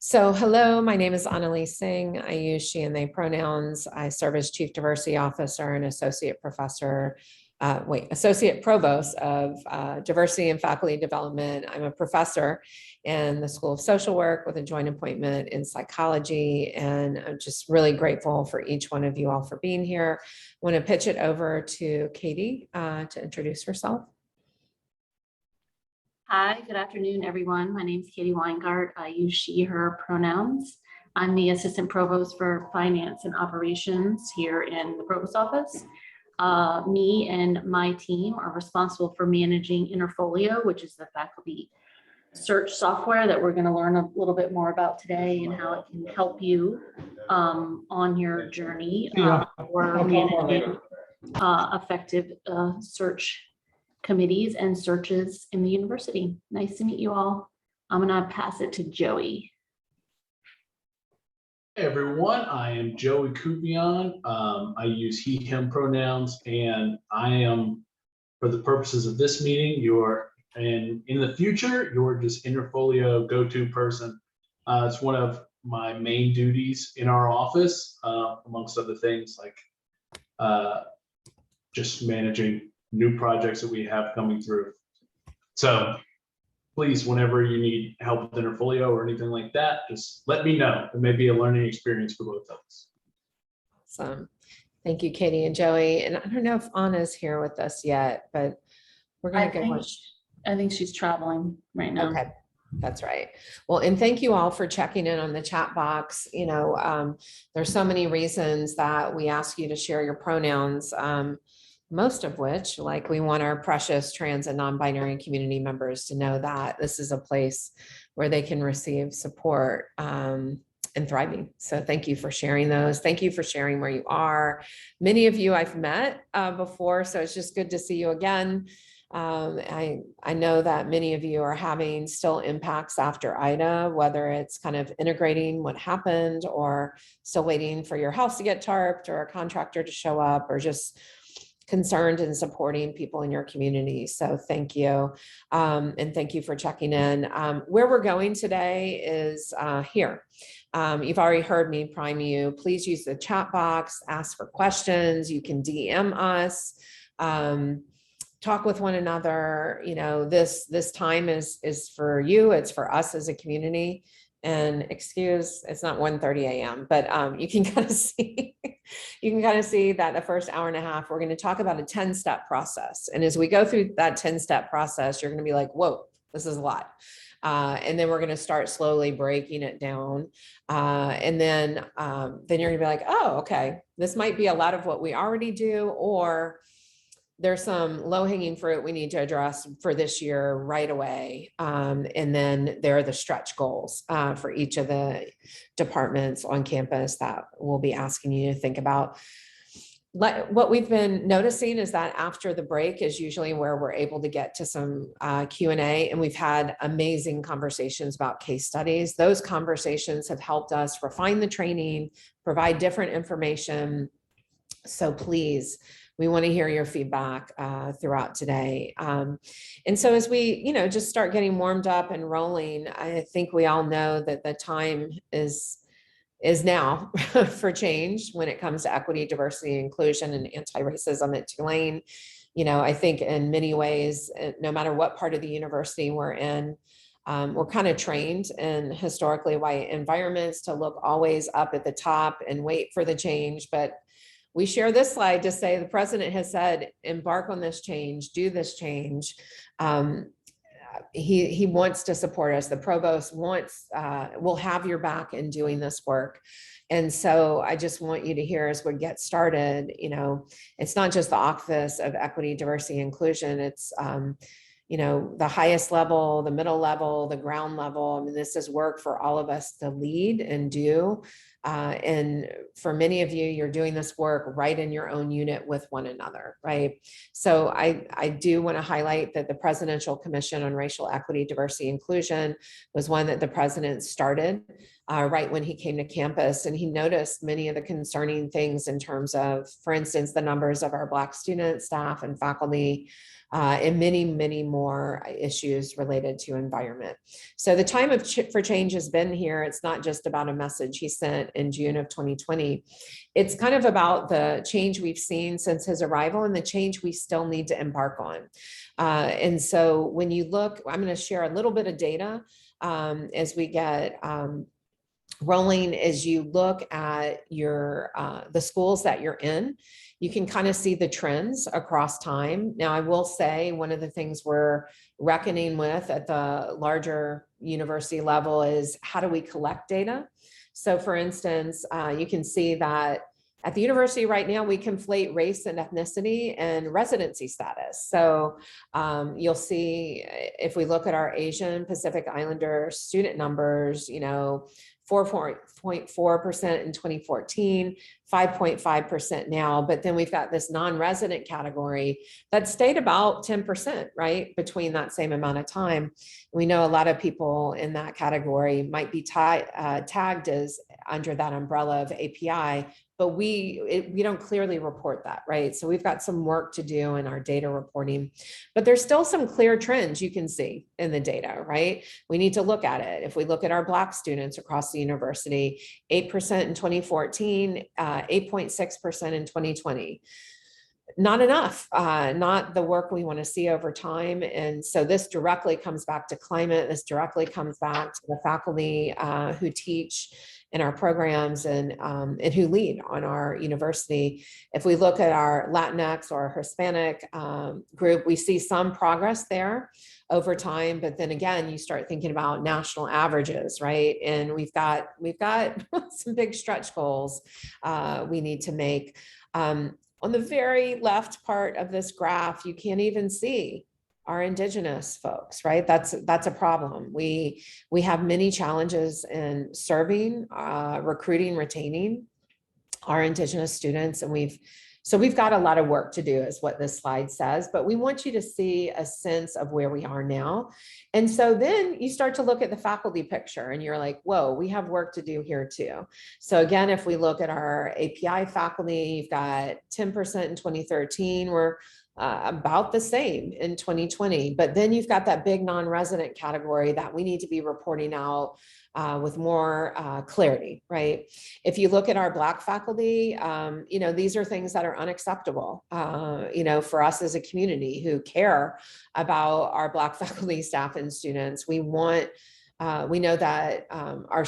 So hello, my name is Annalise Singh. I use she and they pronouns. I serve as Chief Diversity Officer and Associate Provost of Diversity and Faculty Development. I'm a professor in the School of Social Work with a joint appointment in psychology. And I'm just really grateful for each one of you all for being here. I want to pitch it over to Katie to introduce herself. Hi, good afternoon, everyone. My name is Katie Weingart. I use she, her pronouns. I'm the Assistant Provost for Finance and Operations here in the Provost Office. Me and my team are responsible for managing Interfolio, which is the faculty search software that we're going to learn a little bit more about today and how it can help you on your journey for managing effective search committees and searches in the university. Nice to meet you all. I'm gonna pass it to Joey. Hey everyone, I am Joey Kupion. I use he, him pronouns, and I am, for the purposes of this meeting, in the future, you're just Interfolio go-to person. It's one of my main duties in our office, amongst other things like just managing new projects that we have coming through. So please, whenever you need help with Interfolio or anything like that, just let me know. It may be a learning experience for both of us. Awesome. Thank you, Katie and Joey. And I don't know if Anna's here with us yet, but we're going to go watch. I think she's traveling right now. Okay. That's right. Well, and thank you all for checking in on the chat box. You know, there's so many reasons that we ask you to share your pronouns. Most of which, like, we want our precious trans and non-binary community members to know that this is a place where they can receive support and thriving. So thank you for sharing those. Thank you for sharing where you are. Many of you I've met before, so it's just good to see you again. I know that many of you are having still impacts after Ida, whether it's kind of integrating what happened or still waiting for your house to get tarped or a contractor to show up, or just concerned and supporting people in your community. So thank you. And thank you for checking in. Where we're going today is here. You've already heard me prime you. Please use the chat box, ask for questions. You can DM us, talk with one another. You know, this time is for you. It's for us as a community. And excuse, it's not 1:30 a.m., but you can kind of see, that the first hour and a half, we're going to talk about a 10-step process. And as we go through that 10-step process, you're going to be like, whoa, this is a lot. And then we're going to start slowly breaking it down. And then you're going to be like, oh, okay, this might be a lot of what we already do, or there's some low-hanging fruit we need to address for this year right away. And then there are the stretch goals for each of the departments on campus that we'll be asking you to think about. What we've been noticing is that after the break is usually where we're able to get to some Q&A, and we've had amazing conversations about case studies. Those conversations have helped us refine the training, provide different information. So please, we want to hear your feedback throughout today. And so as we, just start getting warmed up and rolling, I think we all know that the time is now for change when it comes to equity, diversity, inclusion, and anti-racism at Tulane. I think in many ways, no matter what part of the university we're in, we're kind of trained in historically white environments to look always up at the top and wait for the change. But we share this slide to say the president has said, embark on this change, do this change. He wants to support us. The provost will have your back in doing this work. And so I just want you to hear as we get started, it's not just the Office of Equity, Diversity, Inclusion. It's, the highest level, the middle level, the ground level. I mean, this is work for all of us to lead and do. And for many of you, you're doing this work right in your own unit with one another, right? So I do want to highlight that the Presidential Commission on Racial Equity, Diversity, Inclusion was one that the president started right when he came to campus, and he noticed many of the concerning things in terms of, for instance, the numbers of our Black students, staff, and faculty, and many, many more issues related to environment. So the time for change has been here. It's not just about a message he sent in June of 2020. It's kind of about the change we've seen since his arrival and the change we still need to embark on. And so when you look, I'm going to share a little bit of data as we get rolling. As you look at your the schools that you're in, you can kind of see the trends across time. Now, I will say one of the things we're reckoning with at the larger university level is how do we collect data? So for instance, you can see that at the university right now, we conflate race and ethnicity and residency status. So you'll see if we look at our Asian Pacific Islander student numbers, 4.4% in 2014, 5.5% now, but then we've got this non-resident category that stayed about 10%, right, between that same amount of time. We know a lot of people in that category might be tagged as under that umbrella of API, but we don't clearly report that, right? So we've got some work to do in our data reporting, but there's still some clear trends you can see in the data, right? We need to look at it. If we look at our Black students across the university, 8% in 2014, 8.6% in 2020. Not enough, not the work we want to see over time. And so this directly comes back to climate. This directly comes back to the faculty who teach in our programs and who lead on our university. If we look at our Latinx or Hispanic group, we see some progress there over time, but then again, you start thinking about national averages, right? And we've got some big stretch goals we need to make. On the very left part of this graph, you can't even see our Indigenous folks, right? That's a problem. We have many challenges in serving, recruiting, retaining our Indigenous students, and we've got a lot of work to do, is what this slide says, but we want you to see a sense of where we are now. And so then you start to look at the faculty picture and you're like, whoa, we have work to do here too. So again, if we look at our API faculty, you've got 10% in 2013, we're about the same in 2020, but then you've got that big non-resident category that we need to be reporting out with more clarity, right? If you look at our Black faculty, these are things that are unacceptable, for us as a community who care about our Black faculty, staff, and students. We know that our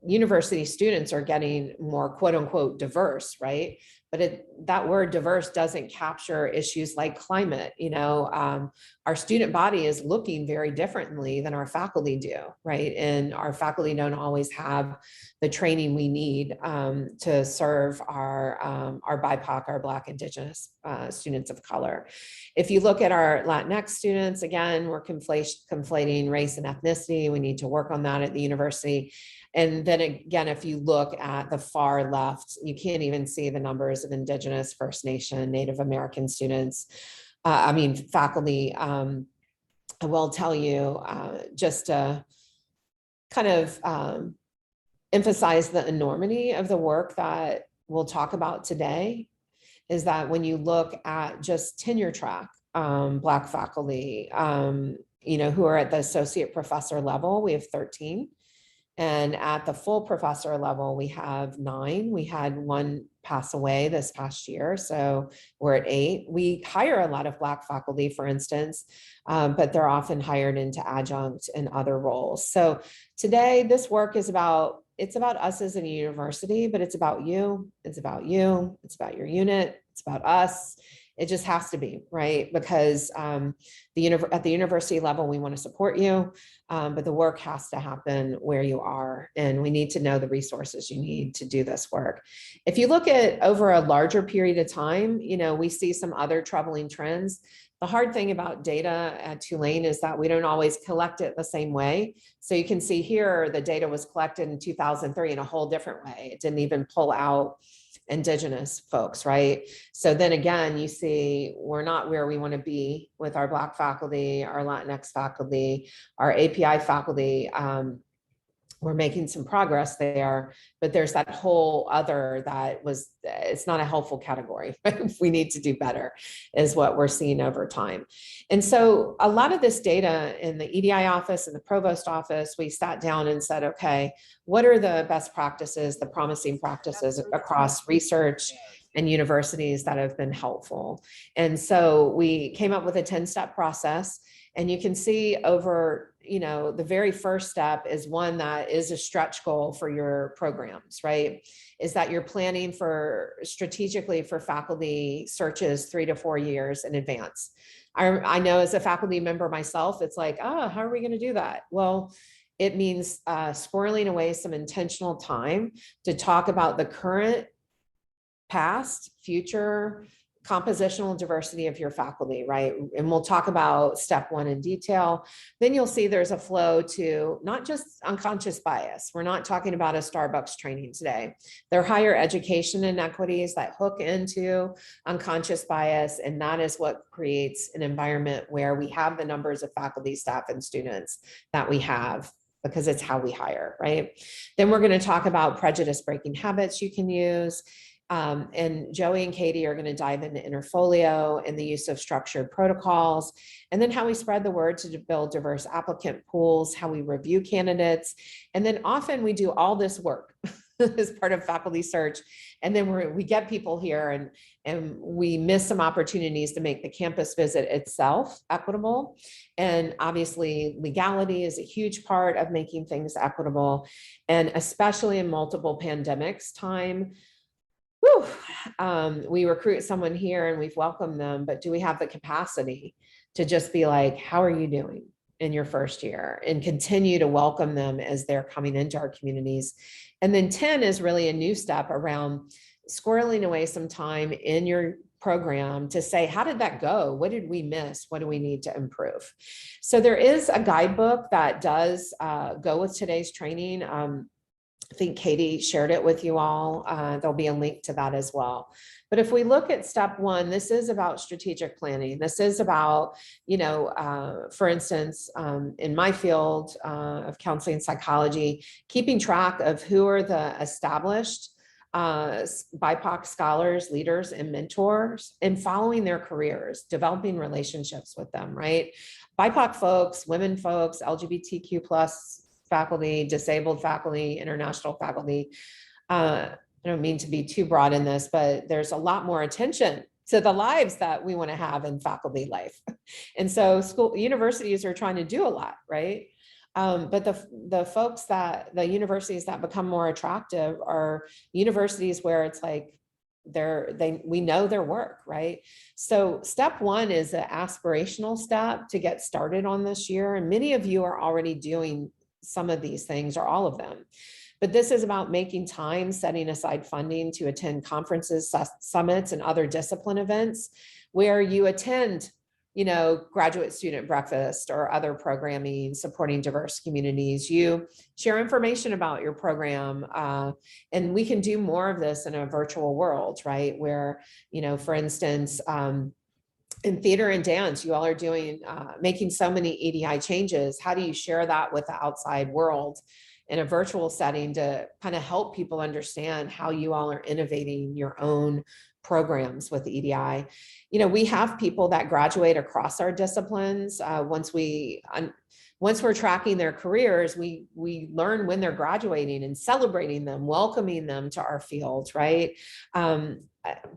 university students are getting more quote unquote diverse, right? But that word diverse doesn't capture issues like climate. Our student body is looking very differently than our faculty do, right? And our faculty don't always have the training we need to serve our BIPOC, our Black, Indigenous students of color. If you look at our Latinx students, again, we're conflating race and ethnicity. We need to work on that at the university. And then again, if you look at the far left, you can't even see the numbers of Indigenous, First Nation, Native American students, faculty. I will tell you, just to kind of emphasize the enormity of the work that we'll talk about today, is that when you look at just tenure track Black faculty, who are at the associate professor level, we have 13. And at the full professor level, we have 9. We had 1 pass away this past year, so we're at 8. We hire a lot of Black faculty, for instance, but they're often hired into adjunct and other roles. So today, this work is about us as a university, but it's about you, it's about your unit, it's about us. It just has to be, right? Because at the university level, we want to support you, but the work has to happen where you are, and we need to know the resources you need to do this work. If you look at over a larger period of time, we see some other troubling trends. The hard thing about data at Tulane is that we don't always collect it the same way. So you can see here, the data was collected in 2003 in a whole different way. It didn't even pull out Indigenous folks, right? So then again, you see, we're not where we want to be with our Black faculty, our Latinx faculty, our API faculty. We're making some progress there, but there's that whole other that was, it's not a helpful category. We need to do better is what we're seeing over time. And so a lot of this data in the EDI office and the provost office, we sat down and said, okay, what are the best practices, the promising practices across research and universities that have been helpful? And so we came up with a 10-step process. And you can see over, the very first step is one that is a stretch goal for your programs, right? Is that you're planning strategically for faculty searches 3 to 4 years in advance. I know as a faculty member myself, it's like, oh, how are we going to do that? Well, it means squirreling away some intentional time to talk about the current, past, future, compositional diversity of your faculty, right? And we'll talk about step 1 in detail. Then you'll see there's a flow to not just unconscious bias. We're not talking about a Starbucks training today. They're higher education inequities that hook into unconscious bias. And that is what creates an environment where we have the numbers of faculty, staff, and students that we have, because it's how we hire, right? Then we're going to talk about prejudice breaking habits you can use. And Joey and Katie are going to dive into Interfolio and the use of structured protocols, and then how we spread the word to build diverse applicant pools, how we review candidates. And then often we do all this work as part of faculty search. And then we get people here and we miss some opportunities to make the campus visit itself equitable. And obviously legality is a huge part of making things equitable. And especially in multiple pandemics time, we recruit someone here and we've welcomed them, but do we have the capacity to just be like, how are you doing in your first year, and continue to welcome them as they're coming into our communities? And then 10 is really a new step around squirreling away some time in your program to say, how did that go? What did we miss? What do we need to improve? So there is a guidebook that does go with today's training. I think Katie shared it with you all. There'll be a link to that as well. But if we look at step 1, this is about strategic planning. This is about, for instance, in my field of counseling and psychology, keeping track of who are the established BIPOC scholars, leaders, and mentors, and following their careers, developing relationships with them, right? BIPOC folks, women folks, LGBTQ plus faculty, disabled faculty, international faculty. I don't mean to be too broad in this, but there's a lot more attention to the lives that we want to have in faculty life. And so universities are trying to do a lot, right? But the universities that become more attractive are universities where it's like, we know their work, right? So step 1 is an aspirational step to get started on this year. And many of you are already doing some of these things or all of them. But this is about making time, setting aside funding to attend conferences, summits, and other discipline events where you attend, graduate student breakfast or other programming supporting diverse communities. You share information about your program. And we can do more of this in a virtual world, right? Where, for instance, in theater and dance, you all are doing, making so many EDI changes. How do you share that with the outside world in a virtual setting to kind of help people understand how you all are innovating your own programs with EDI? We have people that graduate across our disciplines. Once we're tracking their careers, we learn when they're graduating and celebrating them, welcoming them to our field, right?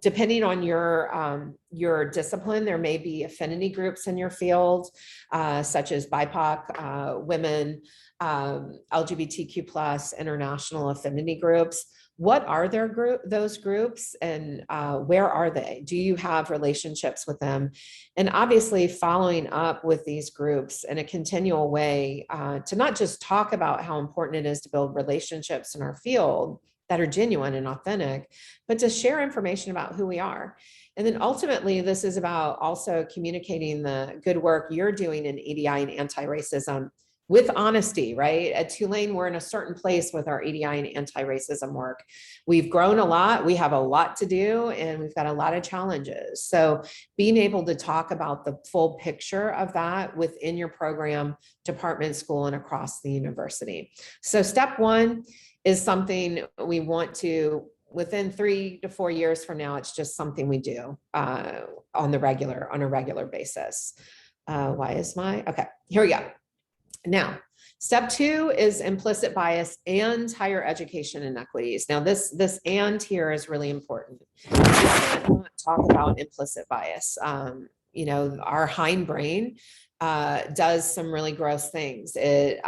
Depending on your discipline, there may be affinity groups in your field, such as BIPOC, women, LGBTQ plus, international affinity groups. What are those groups, and where are they? Do you have relationships with them? And obviously following up with these groups in a continual way to not just talk about how important it is to build relationships in our field, that are genuine and authentic, but to share information about who we are. And then ultimately, this is about also communicating the good work you're doing in EDI and anti-racism with honesty, right? At Tulane, we're in a certain place with our EDI and anti-racism work. We've grown a lot, we have a lot to do, and we've got a lot of challenges. So being able to talk about the full picture of that within your program, department, school, and across the university. So step one is something we want to, within 3 to 4 years from now, it's just something we do on a regular basis. Okay, here we go. Now, step two is implicit bias and higher education inequities. Now, this and here is really important. We can't not talk about implicit bias. You know, our hindbrain does some really gross things. It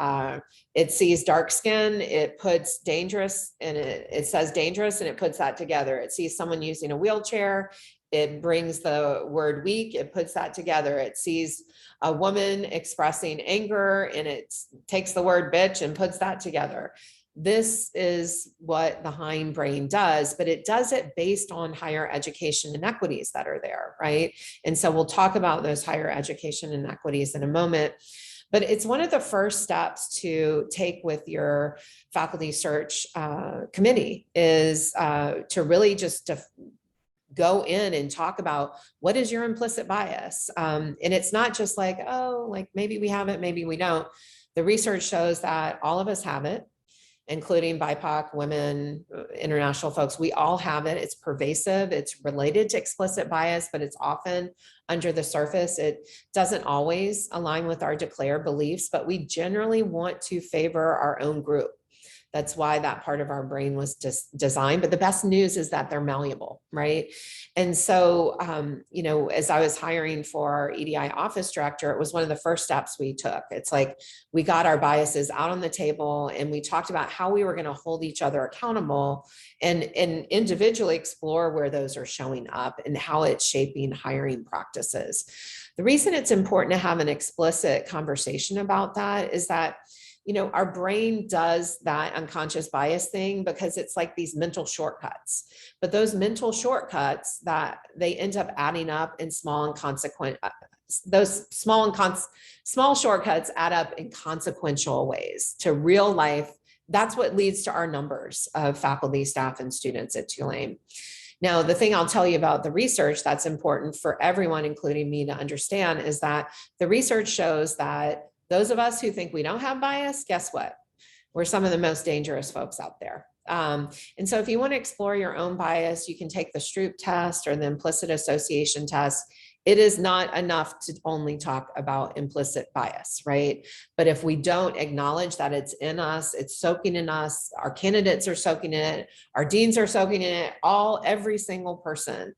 sees dark skin, it puts dangerous, and it says dangerous, and it puts that together. It sees someone using a wheelchair, it brings the word weak, it puts that together. It sees a woman expressing anger, and it takes the word bitch and puts that together. This is what the hindbrain does, but it does it based on higher education inequities that are there, right? And so we'll talk about those higher education inequities in a moment. But it's one of the first steps to take with your faculty search committee is to really just go in and talk about what is your implicit bias. And it's not just like, oh, like maybe we have it, maybe we don't. The research shows that all of us have it, including BIPOC, women, international folks. We all have it. It's pervasive. It's related to explicit bias, but it's often under the surface. It doesn't always align with our declared beliefs, but we generally want to favor our own group. That's why that part of our brain was just designed. But the best news is that they're malleable, right? And so, you know, as I was hiring for our EDI office director, it was one of the first steps we took. It's like we got our biases out on the table and we talked about how we were going to hold each other accountable and individually explore where those are showing up and how it's shaping hiring practices. The reason it's important to have an explicit conversation about that is that, you know, our brain does that unconscious bias thing because it's like these mental shortcuts, but those mental shortcuts that they end up adding up in small and consequent, those small shortcuts add up in consequential ways to real life. That's what leads to our numbers of faculty, staff, and students at Tulane. Now, the thing I'll tell you about the research that's important for everyone, including me, to understand is that the research shows that those of us who think we don't have bias, guess what? We're some of the most dangerous folks out there. And so if you want to explore your own bias, you can take the Stroop test or the implicit association test. It is not enough to only talk about implicit bias, right? But if we don't acknowledge that it's in us, it's soaking in us, our candidates are soaking in it, our deans are soaking in it, every single person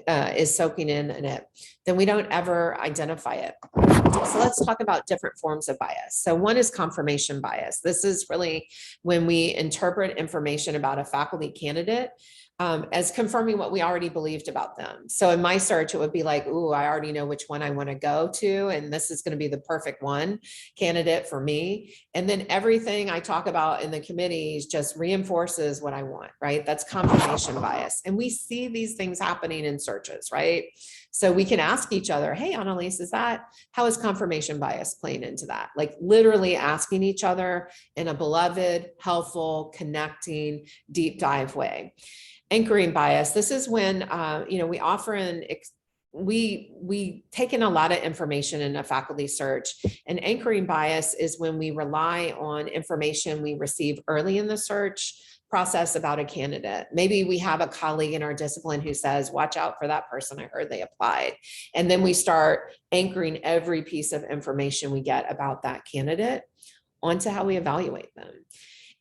is soaking in it, then we don't ever identify it. So let's talk about different forms of bias. So one is confirmation bias. This is really when we interpret information about a faculty candidate as confirming what we already believed about them. So in my search, it would be like, ooh, I already know which one I want to go to, and this is going to be the perfect one candidate for me. And then everything I talk about in the committees just reinforces what I want, right? That's confirmation bias. And we see these things happening in searches, right? So we can ask each other, hey, Annalise, how is confirmation bias playing into that? Like literally asking each other in a beloved, helpful, connecting, deep dive way. Anchoring bias. This is when, you know, we offer we take in a lot of information in a faculty search, and anchoring bias is when we rely on information we receive early in the search process about a candidate. Maybe we have a colleague in our discipline who says, watch out for that person, I heard they applied. And then we start anchoring every piece of information we get about that candidate onto how we evaluate them.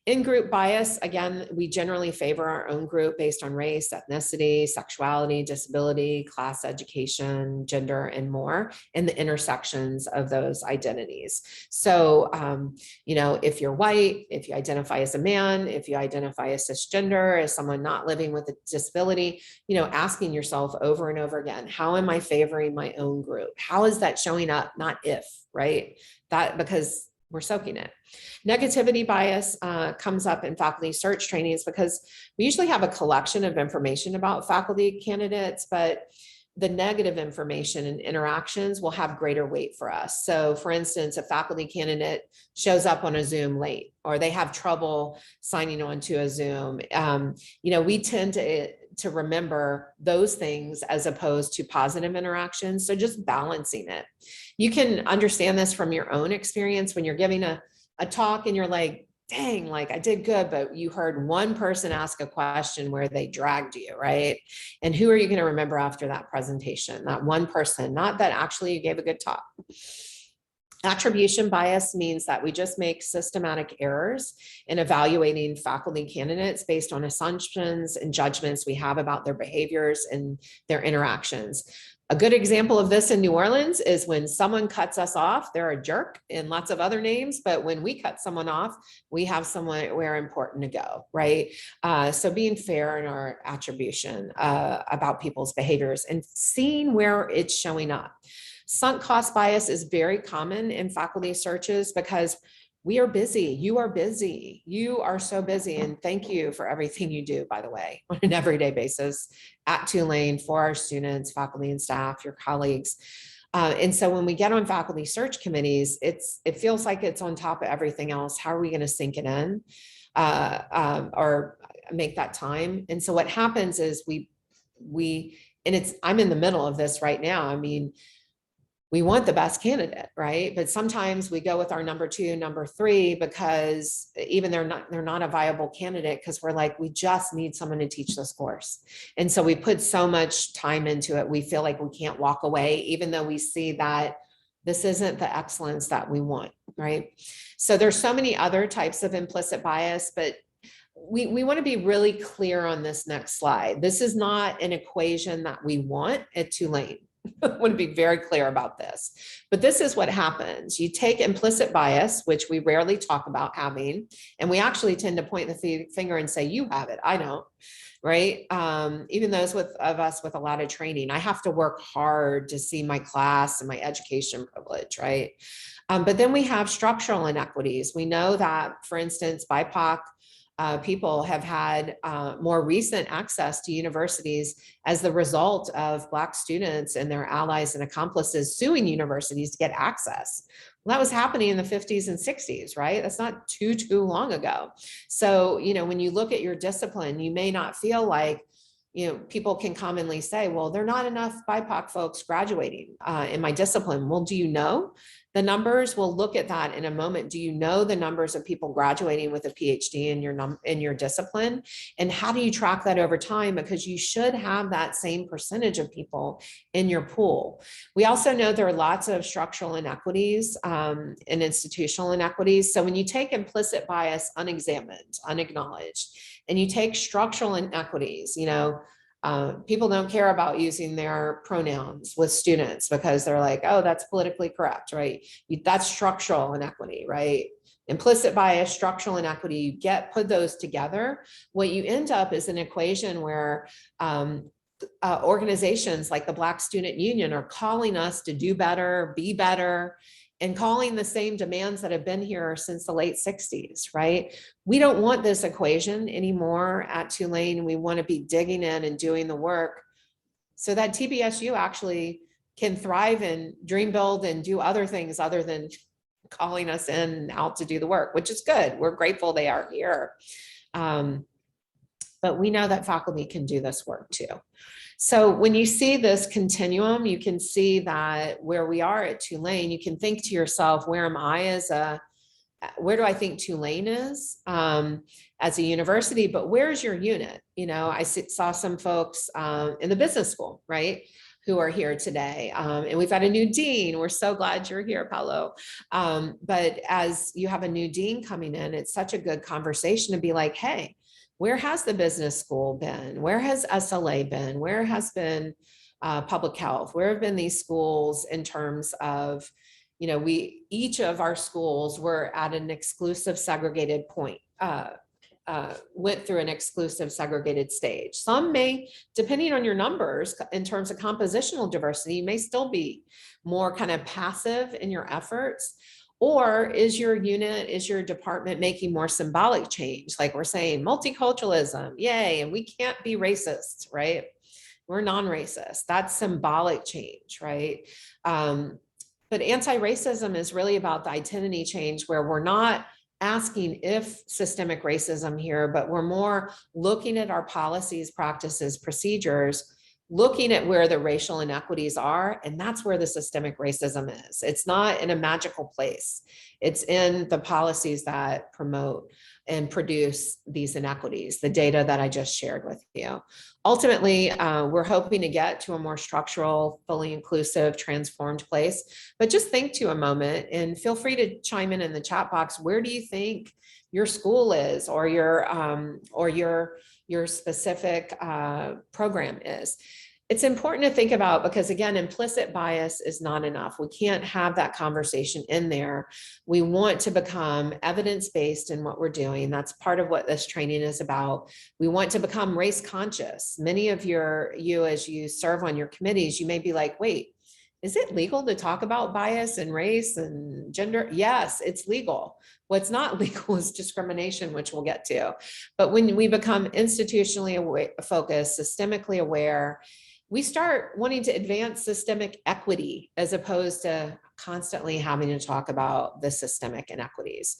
In-group bias, again, we generally favor our own group based on race, ethnicity, sexuality, disability, class, education, gender, and more, and the intersections of those identities. So, you know, if you're white, if you identify as a man, if you identify as cisgender, as someone not living with a disability, you know, asking yourself over and over again, how am I favoring my own group? How is that showing up? Not if, right? That because we're soaking it. Negativity bias comes up in faculty search trainings because we usually have a collection of information about faculty candidates, but the negative information and interactions will have greater weight for us. So for instance, a faculty candidate shows up on a Zoom late, or they have trouble signing on to a Zoom. We tend to remember those things as opposed to positive interactions. So just balancing it. You can understand this from your own experience when you're giving a talk and you're like, dang, like I did good, but you heard one person ask a question where they dragged you, right? And who are you going to remember after that presentation? That one person, not that actually you gave a good talk. Attribution bias means that we just make systematic errors in evaluating faculty candidates based on assumptions and judgments we have about their behaviors and their interactions. A good example of this in New Orleans is when someone cuts us off, they're a jerk, and lots of other names, but when we cut someone off, we have somewhere important to go, right? So being fair in our attribution about people's behaviors and seeing where it's showing up. Sunk cost bias is very common in faculty searches because we are busy. You are busy. You are so busy. And thank you for everything you do, by the way, on an everyday basis at Tulane for our students, faculty and staff, your colleagues. And so when we get on faculty search committees, it feels like it's on top of everything else. How are we going to sink it in or make that time? And so what happens is I'm in the middle of this right now. I mean, we want the best candidate, right? But sometimes we go with our number 2, number 3, because even they're not a viable candidate because we're like, we just need someone to teach this course. And so we put so much time into it. We feel like we can't walk away, even though we see that this isn't the excellence that we want, right? So there's so many other types of implicit bias, but we want to be really clear on this next slide. This is not an equation that we want at Tulane. I want to be very clear about this, but this is what happens. You take implicit bias, which we rarely talk about having, and we actually tend to point the finger and say, you have it, I don't, right? Even those of us with a lot of training, I have to work hard to see my class and my education privilege, right? But then we have structural inequities. We know that, for instance, BIPOC people have had more recent access to universities as the result of Black students and their allies and accomplices suing universities to get access. Well, that was happening in the 50s and 60s, right? That's not too long ago. So, when you look at your discipline, you may not feel like, people can commonly say, well, there are not enough BIPOC folks graduating in my discipline. Well, do you know the numbers? We'll look at that in a moment. Do you know the numbers of people graduating with a PhD in your discipline? And how do you track that over time? Because you should have that same percentage of people in your pool. We also know there are lots of structural inequities and institutional inequities. So when you take implicit bias unexamined, unacknowledged, and you take structural inequities, people don't care about using their pronouns with students because they're like, oh, that's politically correct, right? That's structural inequity, right? Implicit bias, structural inequity, you put those together. What you end up is an equation where organizations like the Black Student Union are calling us to do better, be better, and calling the same demands that have been here since the late 60s, right? We don't want this equation anymore at Tulane. We want to be digging in and doing the work so that TBSU actually can thrive and dream build and do other things other than calling us in and out to do the work, which is good. We're grateful they are here. But we know that faculty can do this work too. So when you see this continuum, you can see that where we are at Tulane, you can think to yourself, where am I where do I think Tulane is as a university, but where's your unit? I saw some folks in the business school, right, who are here today. And we've got a new dean. We're so glad you're here, Paolo. But as you have a new dean coming in, it's such a good conversation to be like, hey, where has the business school been? Where has SLA been? Where has been public health? Where have been these schools in terms of, each of our schools were at an exclusive segregated point, went through an exclusive segregated stage. Some may, depending on your numbers in terms of compositional diversity, you may still be more kind of passive in your efforts. Or is your unit, is your department making more symbolic change? Like we're saying multiculturalism, yay, and we can't be racist, right? We're non-racist. That's symbolic change, right? But anti-racism is really about the identity change where we're not asking if systemic racism here, but we're more looking at our policies, practices, procedures, looking at where the racial inequities are, and that's where the systemic racism is. It's not in a magical place. It's in the policies that promote and produce these inequities, the data that I just shared with you. Ultimately, we're hoping to get to a more structural, fully inclusive, transformed place. But just think to a moment and feel free to chime in the chat box. Where do you think your school is, or your specific program is? It's important to think about, because again, implicit bias is not enough. We can't have that conversation in there. We want to become evidence-based in what we're doing. That's part of what this training is about. We want to become race conscious. Many of you, as you serve on your committees, you may be like, wait, is it legal to talk about bias and race and gender? Yes, it's legal. What's not legal is discrimination, which we'll get to. But when we become institutionally focused, systemically aware, we start wanting to advance systemic equity as opposed to constantly having to talk about the systemic inequities.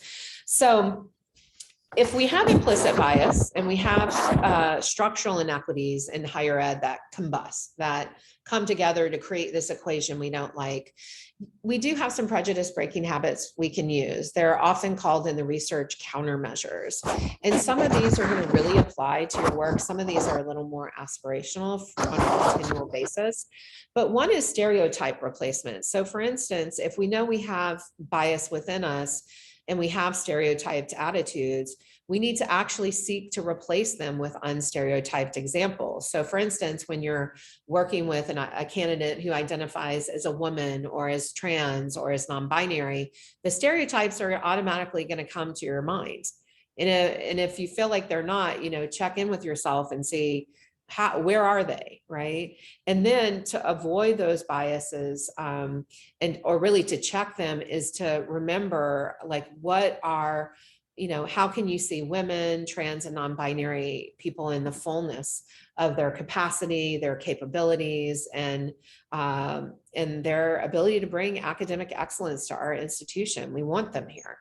So if we have implicit bias and we have structural inequities in higher ed that combust, that come together to create this equation we don't like, we do have some prejudice breaking habits we can use. They're often called in the research countermeasures. And some of these are going to really apply to your work. Some of these are a little more aspirational on a continual basis. But one is stereotype replacement. So for instance, if we know we have bias within us and we have stereotyped attitudes, we need to actually seek to replace them with unstereotyped examples. So for instance, when you're working with a candidate who identifies as a woman or as trans or as non-binary, the stereotypes are automatically going to come to your mind. And if you feel like they're not, check in with yourself and see, where are they, right? And then to avoid those biases or really to check them is to remember, like, what are, how can you see women, trans and non-binary people in the fullness of their capacity, their capabilities, and their ability to bring academic excellence to our institution? We want them here.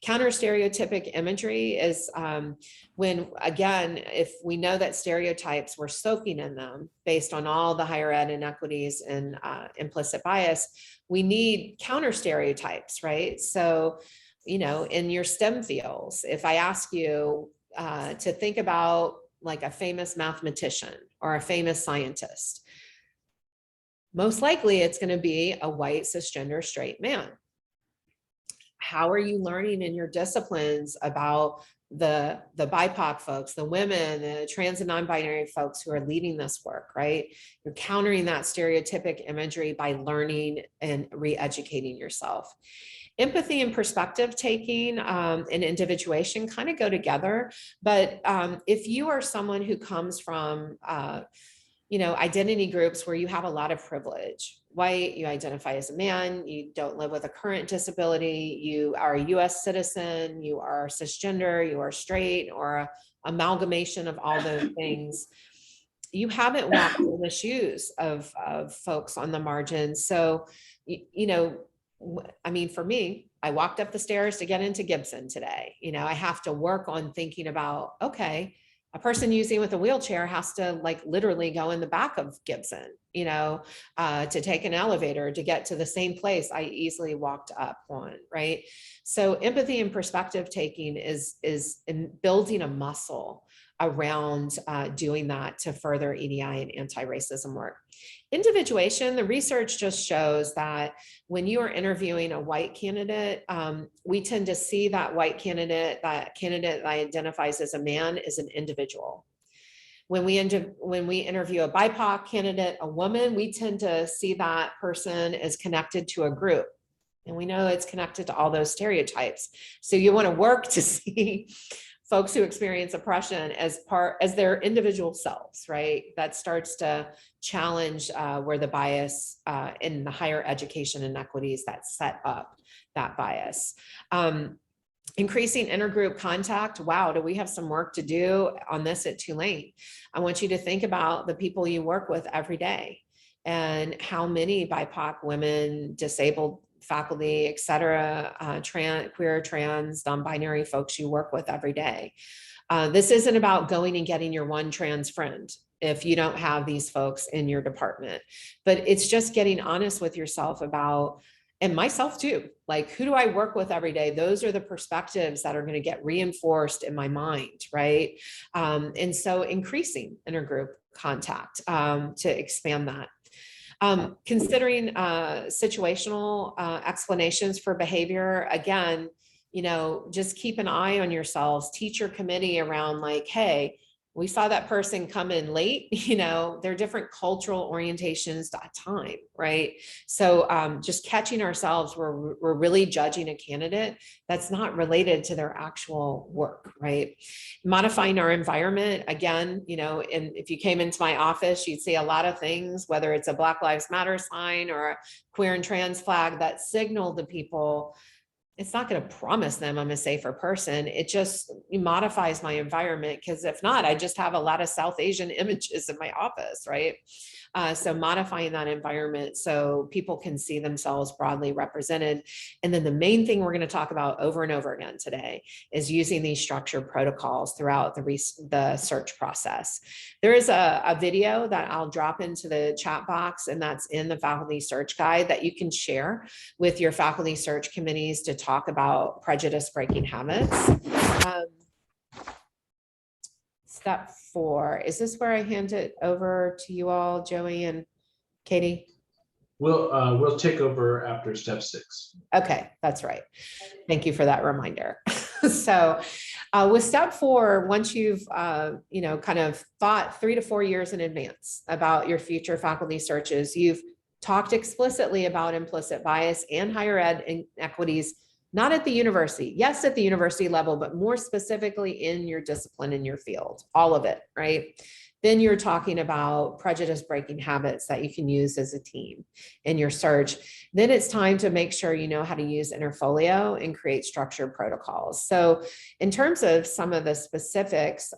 Counter stereotypic imagery is when, again, if we know that stereotypes we're soaking in them based on all the higher ed inequities and implicit bias, we need counter stereotypes, right? So, in your STEM fields, if I ask you to think about like a famous mathematician or a famous scientist, most likely it's going to be a white cisgender straight man. How are you learning in your disciplines about the BIPOC folks, the women, the trans and non-binary folks who are leading this work, right? You're countering that stereotypic imagery by learning and re-educating yourself. Empathy and perspective taking and individuation kind of go together. But if you are someone who comes from, identity groups where you have a lot of privilege, white, you identify as a man, you don't live with a current disability, you are a US citizen, you are cisgender, you are straight, or an amalgamation of all those things, you haven't walked in the shoes of folks on the margins. So, for me, I walked up the stairs to get into Gibson today. I have to work on thinking about, okay, a person using with a wheelchair has to like literally go in the back of Gibson, to take an elevator to get to the same place I easily walked up on, right? So empathy and perspective taking is in building a muscle around doing that to further EDI and anti-racism work. Individuation, the research just shows that when you are interviewing a white candidate, we tend to see that white candidate, that candidate that identifies as a man, is an individual. When we interview a BIPOC candidate, a woman, we tend to see that person as connected to a group. And we know it's connected to all those stereotypes. So you want to work to see folks who experience oppression as their individual selves, right? That starts to challenge where the bias in the higher education inequities that's set up that bias. Increasing intergroup contact. Wow, do we have some work to do on this at Tulane? I want you to think about the people you work with every day and how many BIPOC women, disabled faculty, et cetera, queer, trans, non-binary folks you work with every day. This isn't about going and getting your one trans friend if you don't have these folks in your department, but it's just getting honest with yourself about, and myself too, like, who do I work with every day? Those are the perspectives that are going to get reinforced in my mind, right? And so increasing intergroup contact to expand that. Considering situational explanations for behavior, again, just keep an eye on yourselves, teach your committee around like, hey, we saw that person come in late, there are different cultural orientations at time, right? So just catching ourselves, we're really judging a candidate that's not related to their actual work, right? Modifying our environment, again, and if you came into my office, you'd see a lot of things, whether it's a Black Lives Matter sign or a queer and trans flag that signal to people, it's not going to promise them I'm a safer person. It just modifies my environment, because if not, I just have a lot of South Asian images in my office, right? So modifying that environment so people can see themselves broadly represented. And then the main thing we're going to talk about over and over again today is using these structured protocols throughout the search process. There is a video that I'll drop into the chat box, and that's in the faculty search guide that you can share with your faculty search committees to talk about prejudice breaking habits. Step 4, is this where I hand it over to you all, Joey and Katie? We'll take over after step 6. Okay, that's right. Thank you for that reminder. So with step 4, once you've kind of thought 3 to 4 years in advance about your future faculty searches, you've talked explicitly about implicit bias and higher ed inequities, not at the university, yes, at the university level, but more specifically in your discipline, in your field, all of it, right? Then you're talking about prejudice breaking habits that you can use as a team in your search. Then it's time to make sure you know how to use Interfolio and create structured protocols. So in terms of some of the specifics,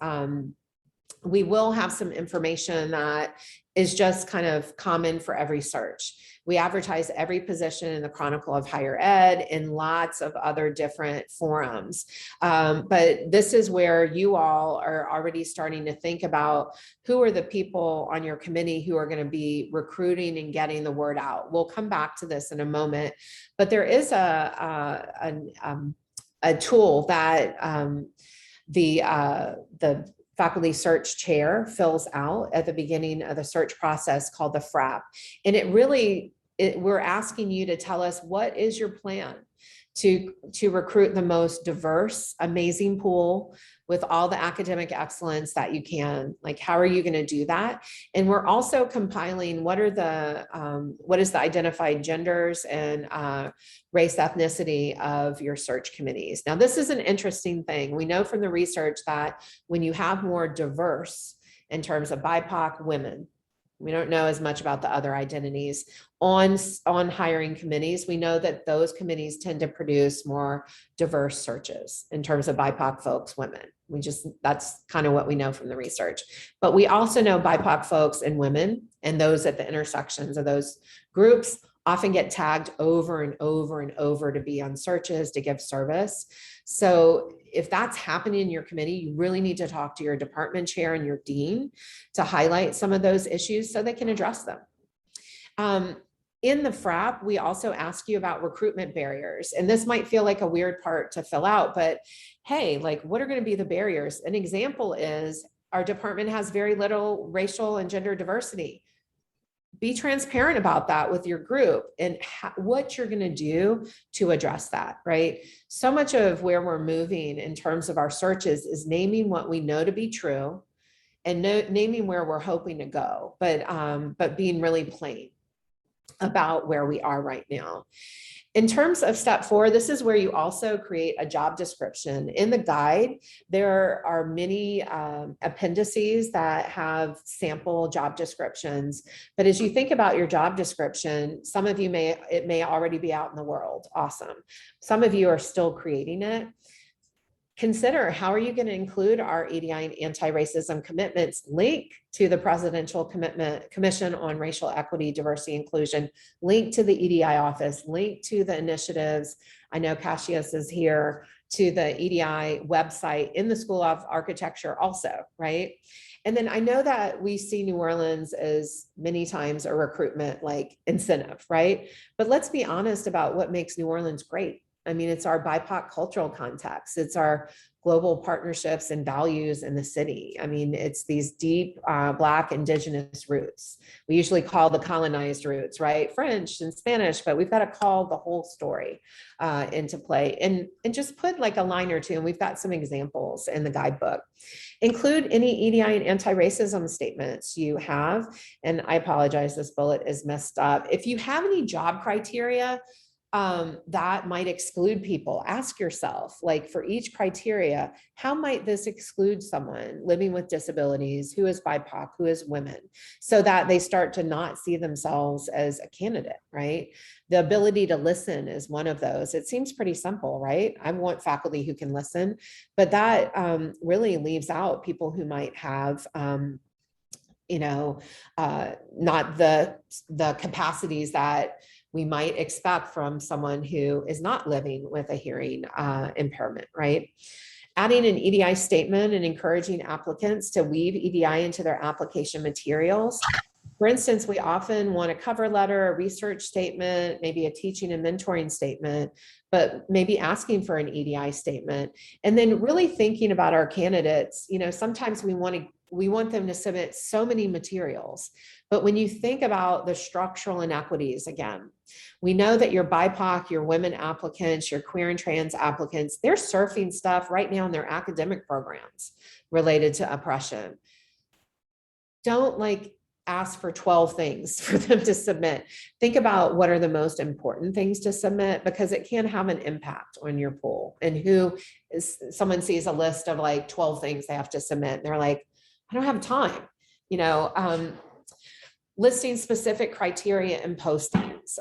we will have some information that is just kind of common for every search. We advertise every position in the Chronicle of Higher Ed in lots of other different forums. But this is where you all are already starting to think about who are the people on your committee who are going to be recruiting and getting the word out. We'll come back to this in a moment, but there is a tool that the faculty search chair fills out at the beginning of the search process called the FRAP. And we're asking you to tell us, what is your plan to recruit the most diverse, amazing pool with all the academic excellence that you can? Like, how are you going to do that? And we're also compiling what is the identified genders and race ethnicity of your search committees. Now, this is an interesting thing. We know from the research that when you have more diverse in terms of BIPOC women, we don't know as much about the other identities on hiring committees. We know that those committees tend to produce more diverse searches in terms of BIPOC folks, women. That's kind of what we know from the research. But we also know BIPOC folks and women, and those at the intersections of those groups, often get tagged over and over and over to be on searches, to give service. So if that's happening in your committee, you really need to talk to your department chair and your dean to highlight some of those issues so they can address them. In the FRAP, we also ask you about recruitment barriers. And this might feel like a weird part to fill out, but hey, like, what are going to be the barriers? An example is our department has very little racial and gender diversity. Be transparent about that with your group and what you're going to do to address that, right? So much of where we're moving in terms of our searches is naming what we know to be true and naming where we're hoping to go, but being really plain. about where we are right now. In terms of step 4, this is where you also create a job description. In the guide, there are many appendices that have sample job descriptions. But as you think about your job description, some of you it may already be out in the world. Awesome. Some of you are still creating it. Consider, how are you going to include our EDI and anti-racism commitments? Link to the Presidential Commission on Racial Equity, Diversity, Inclusion, link to the EDI office, link to the initiatives. I know Cassius is here, to the EDI website in the School of Architecture also, right? And then I know that we see New Orleans as many times a recruitment like incentive, right? But let's be honest about what makes New Orleans great. I mean, it's our BIPOC cultural context. It's our global partnerships and values in the city. I mean, it's these deep Black Indigenous roots. We usually call the colonized roots, right? French and Spanish, but we've got to call the whole story into play and just put like a line or two. And we've got some examples in the guidebook. Include any EDI and anti-racism statements you have. And I apologize, this bullet is messed up. If you have any job criteria that might exclude people, ask yourself, like, for each criteria, how might this exclude someone living with disabilities, who is BIPOC, who is women, so that they start to not see themselves as a candidate, right? The ability to listen is one of those. It seems pretty simple, right? I want faculty who can listen, but that really leaves out people who might have not the capacities that we might expect from someone who is not living with a hearing impairment, right? Adding an EDI statement and encouraging applicants to weave EDI into their application materials. For instance, we often want a cover letter, a research statement, maybe a teaching and mentoring statement, but maybe asking for an EDI statement. And then really thinking about our candidates. Sometimes we want them to submit so many materials. But when you think about the structural inequities, again, we know that your BIPOC, your women applicants, your queer and trans applicants, they're surfing stuff right now in their academic programs related to oppression. Don't ask for 12 things for them to submit. Think about what are the most important things to submit, because it can have an impact on your pool. And someone sees a list of 12 things they have to submit, and they're like, I don't have time, listing specific criteria and postings.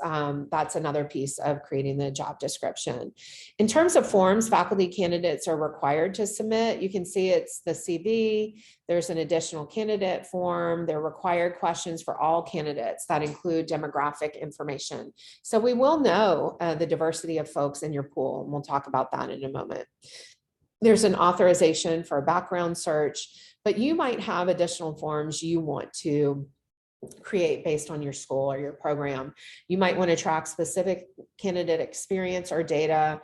That's another piece of creating the job description. In terms of forms, faculty candidates are required to submit. You can see it's the CV. There's an additional candidate form. There are required questions for all candidates that include demographic information. So we will know the diversity of folks in your pool, and we'll talk about that in a moment. There's an authorization for a background search, but you might have additional forms you want to create based on your school or your program. You might want to track specific candidate experience or data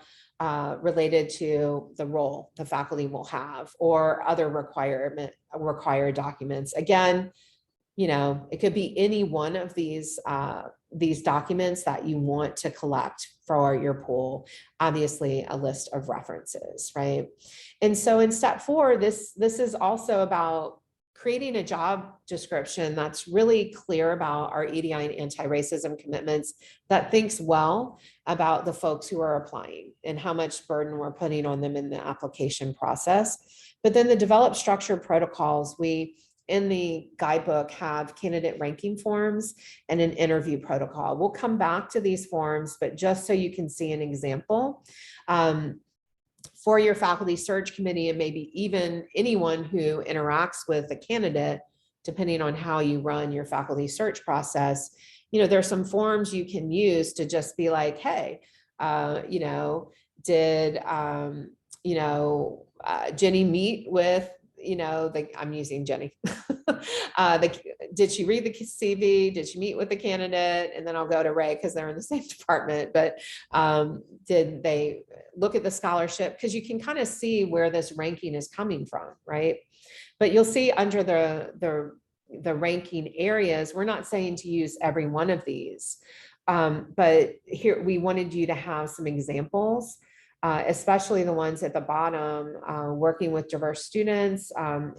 related to the role the faculty will have, or other required documents. Again, it could be any one of these documents that you want to collect for your pool. Obviously, a list of references, right? And so in step 4, this is also about creating a job description that's really clear about our EDI and anti-racism commitments, that thinks well about the folks who are applying and how much burden we're putting on them in the application process. But then the developed structured protocols, we in the guidebook have candidate ranking forms and an interview protocol. We'll come back to these forms, but just so you can see an example, for your faculty search committee, and maybe even anyone who interacts with a candidate, depending on how you run your faculty search process, there's some forms you can use to just be like, hey, did Jenny meet with, I'm using Jenny. Did she read the CV? Did she meet with the candidate? And then I'll go to Ray because they're in the same department. But did they look at the scholarship? Because you can kind of see where this ranking is coming from, right? But you'll see under the ranking areas, we're not saying to use every one of these. But here we wanted you to have some examples. Especially the ones at the bottom, working with diverse students,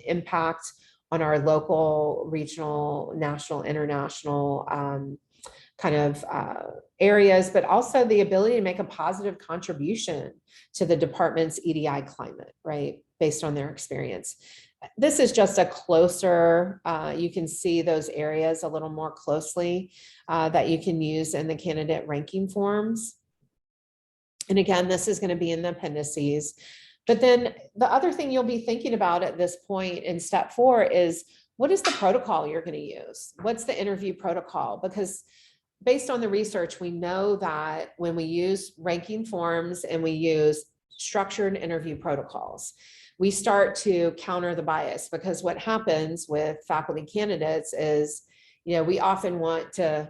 impact on our local, regional, national, international kind of areas, but also the ability to make a positive contribution to the department's EDI climate, right? Based on their experience. This is just a closer, you can see those areas a little more closely that you can use in the candidate ranking forms. And again, this is going to be in the appendices. But then the other thing you'll be thinking about at this point in step 4 is, what is the protocol you're going to use? What's the interview protocol? Because based on the research, we know that when we use ranking forms and we use structured interview protocols, we start to counter the bias, because what happens with faculty candidates is, we often want to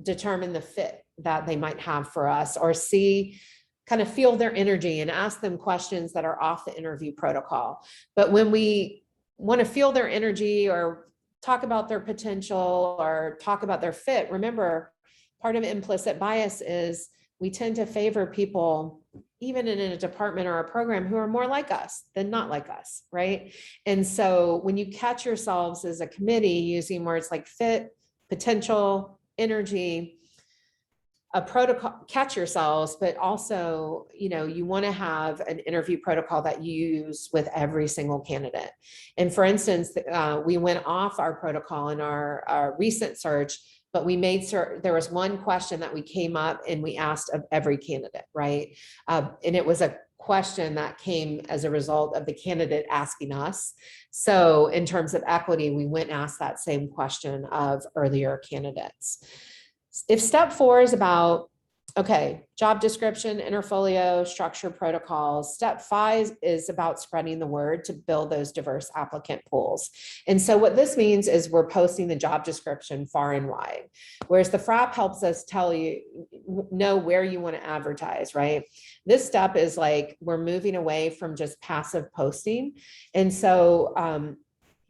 determine the fit that they might have for us, or kind of feel their energy and ask them questions that are off the interview protocol. But when we want to feel their energy or talk about their potential or talk about their fit, remember, part of implicit bias is we tend to favor people, even in a department or a program, who are more like us than not like us, right? And so when you catch yourselves as a committee using words like fit, potential, energy, a protocol, catch yourselves, but also, you want to have an interview protocol that you use with every single candidate. And for instance, we went off our protocol in our recent search, but we made sure there was one question that we came up and we asked of every candidate, right? And it was a question that came as a result of the candidate asking us. So in terms of equity, we went and asked that same question of earlier candidates. If step 4 is about, okay, job description, interfolio, structure, protocols, step 5 is about spreading the word to build those diverse applicant pools. And so what this means is we're posting the job description far and wide, whereas the FRAP helps us know where you want to advertise, right? This step is like, we're moving away from just passive posting. And so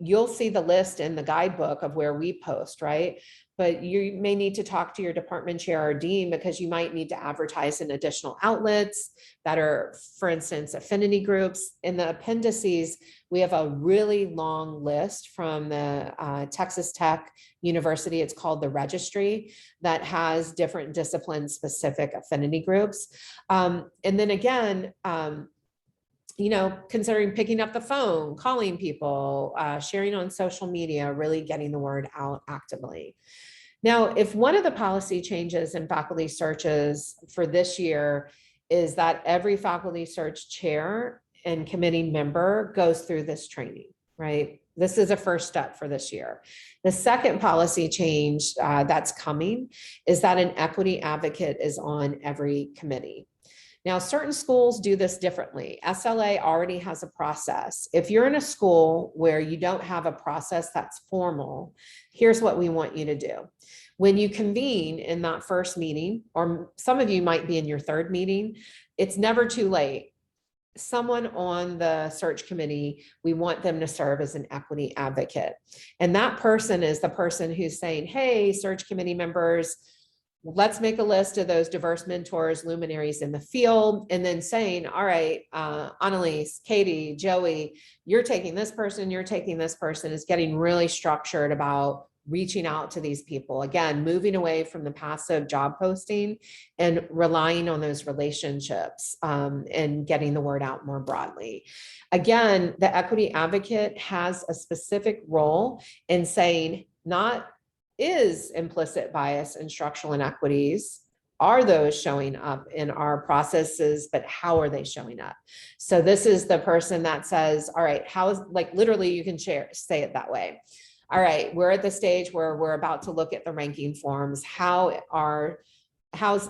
you'll see the list in the guidebook of where we post, right? But you may need to talk to your department chair or dean, because you might need to advertise in additional outlets that are, for instance, affinity groups. In the appendices, we have a really long list from the Texas Tech University. It's called the Registry, that has different discipline-specific affinity groups. And then again, considering picking up the phone, calling people, sharing on social media, really getting the word out actively. Now, if one of the policy changes in faculty searches for this year is that every faculty search chair and committee member goes through this training, right? This is a first step for this year. The second policy change that's coming is that an equity advocate is on every committee. Now, certain schools do this differently. SLA already has a process. If you're in a school where you don't have a process that's formal, here's what we want you to do. When you convene in that first meeting, or some of you might be in your third meeting, it's never too late. Someone on the search committee, we want them to serve as an equity advocate. And that person is the person who's saying, hey, search committee members, let's make a list of those diverse mentors, luminaries in the field, and then saying, all right, Annalise, Katie, Joey, you're taking this person, you're taking this person, is getting really structured about reaching out to these people. Again, moving away from the passive job posting and relying on those relationships and getting the word out more broadly. Again, the equity advocate has a specific role in saying, not is implicit bias and structural inequities, are those showing up in our processes, but how are they showing up? So this is the person that says, all right, how is, like, literally you can say it that way. All right, we're at the stage where we're about to look at the ranking forms. How's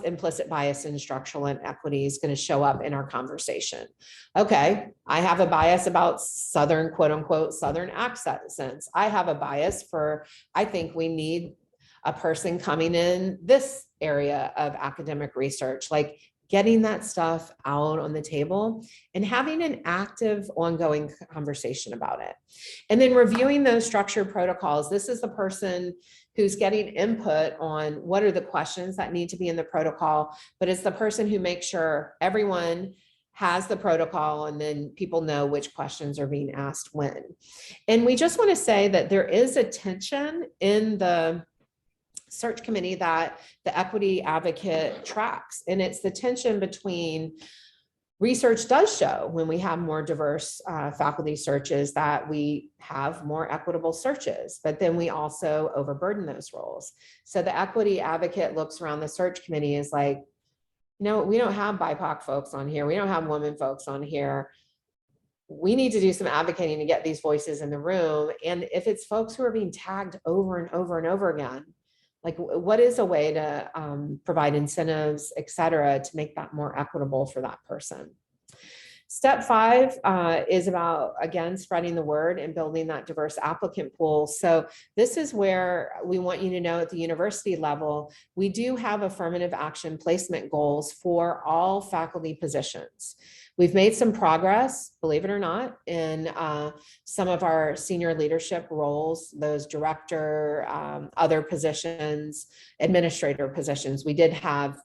implicit bias and structural inequities going to show up in our conversation? Okay, I have a bias about Southern, quote unquote, Southern accents. I have a bias for, I think we need a person coming in this area of academic research, like getting that stuff out on the table and having an active, ongoing conversation about it. And then reviewing those structured protocols. This is the person who's getting input on what are the questions that need to be in the protocol, but it's the person who makes sure everyone has the protocol and then people know which questions are being asked when. And we just want to say that there is a tension in the search committee that the equity advocate tracks. And it's the tension between research does show when we have more diverse faculty searches that we have more equitable searches, but then we also overburden those roles. So the equity advocate looks around the search committee is like, no, we don't have BIPOC folks on here. We don't have women folks on here. We need to do some advocating to get these voices in the room. And if it's folks who are being tagged over and over and over again, like what is a way to provide incentives, et cetera, to make that more equitable for that person? Step 5 is about, again, spreading the word and building that diverse applicant pool. So this is where we want you to know at the university level, we do have affirmative action placement goals for all faculty positions. We've made some progress, believe it or not, in some of our senior leadership roles, those director, other positions, administrator positions. We did have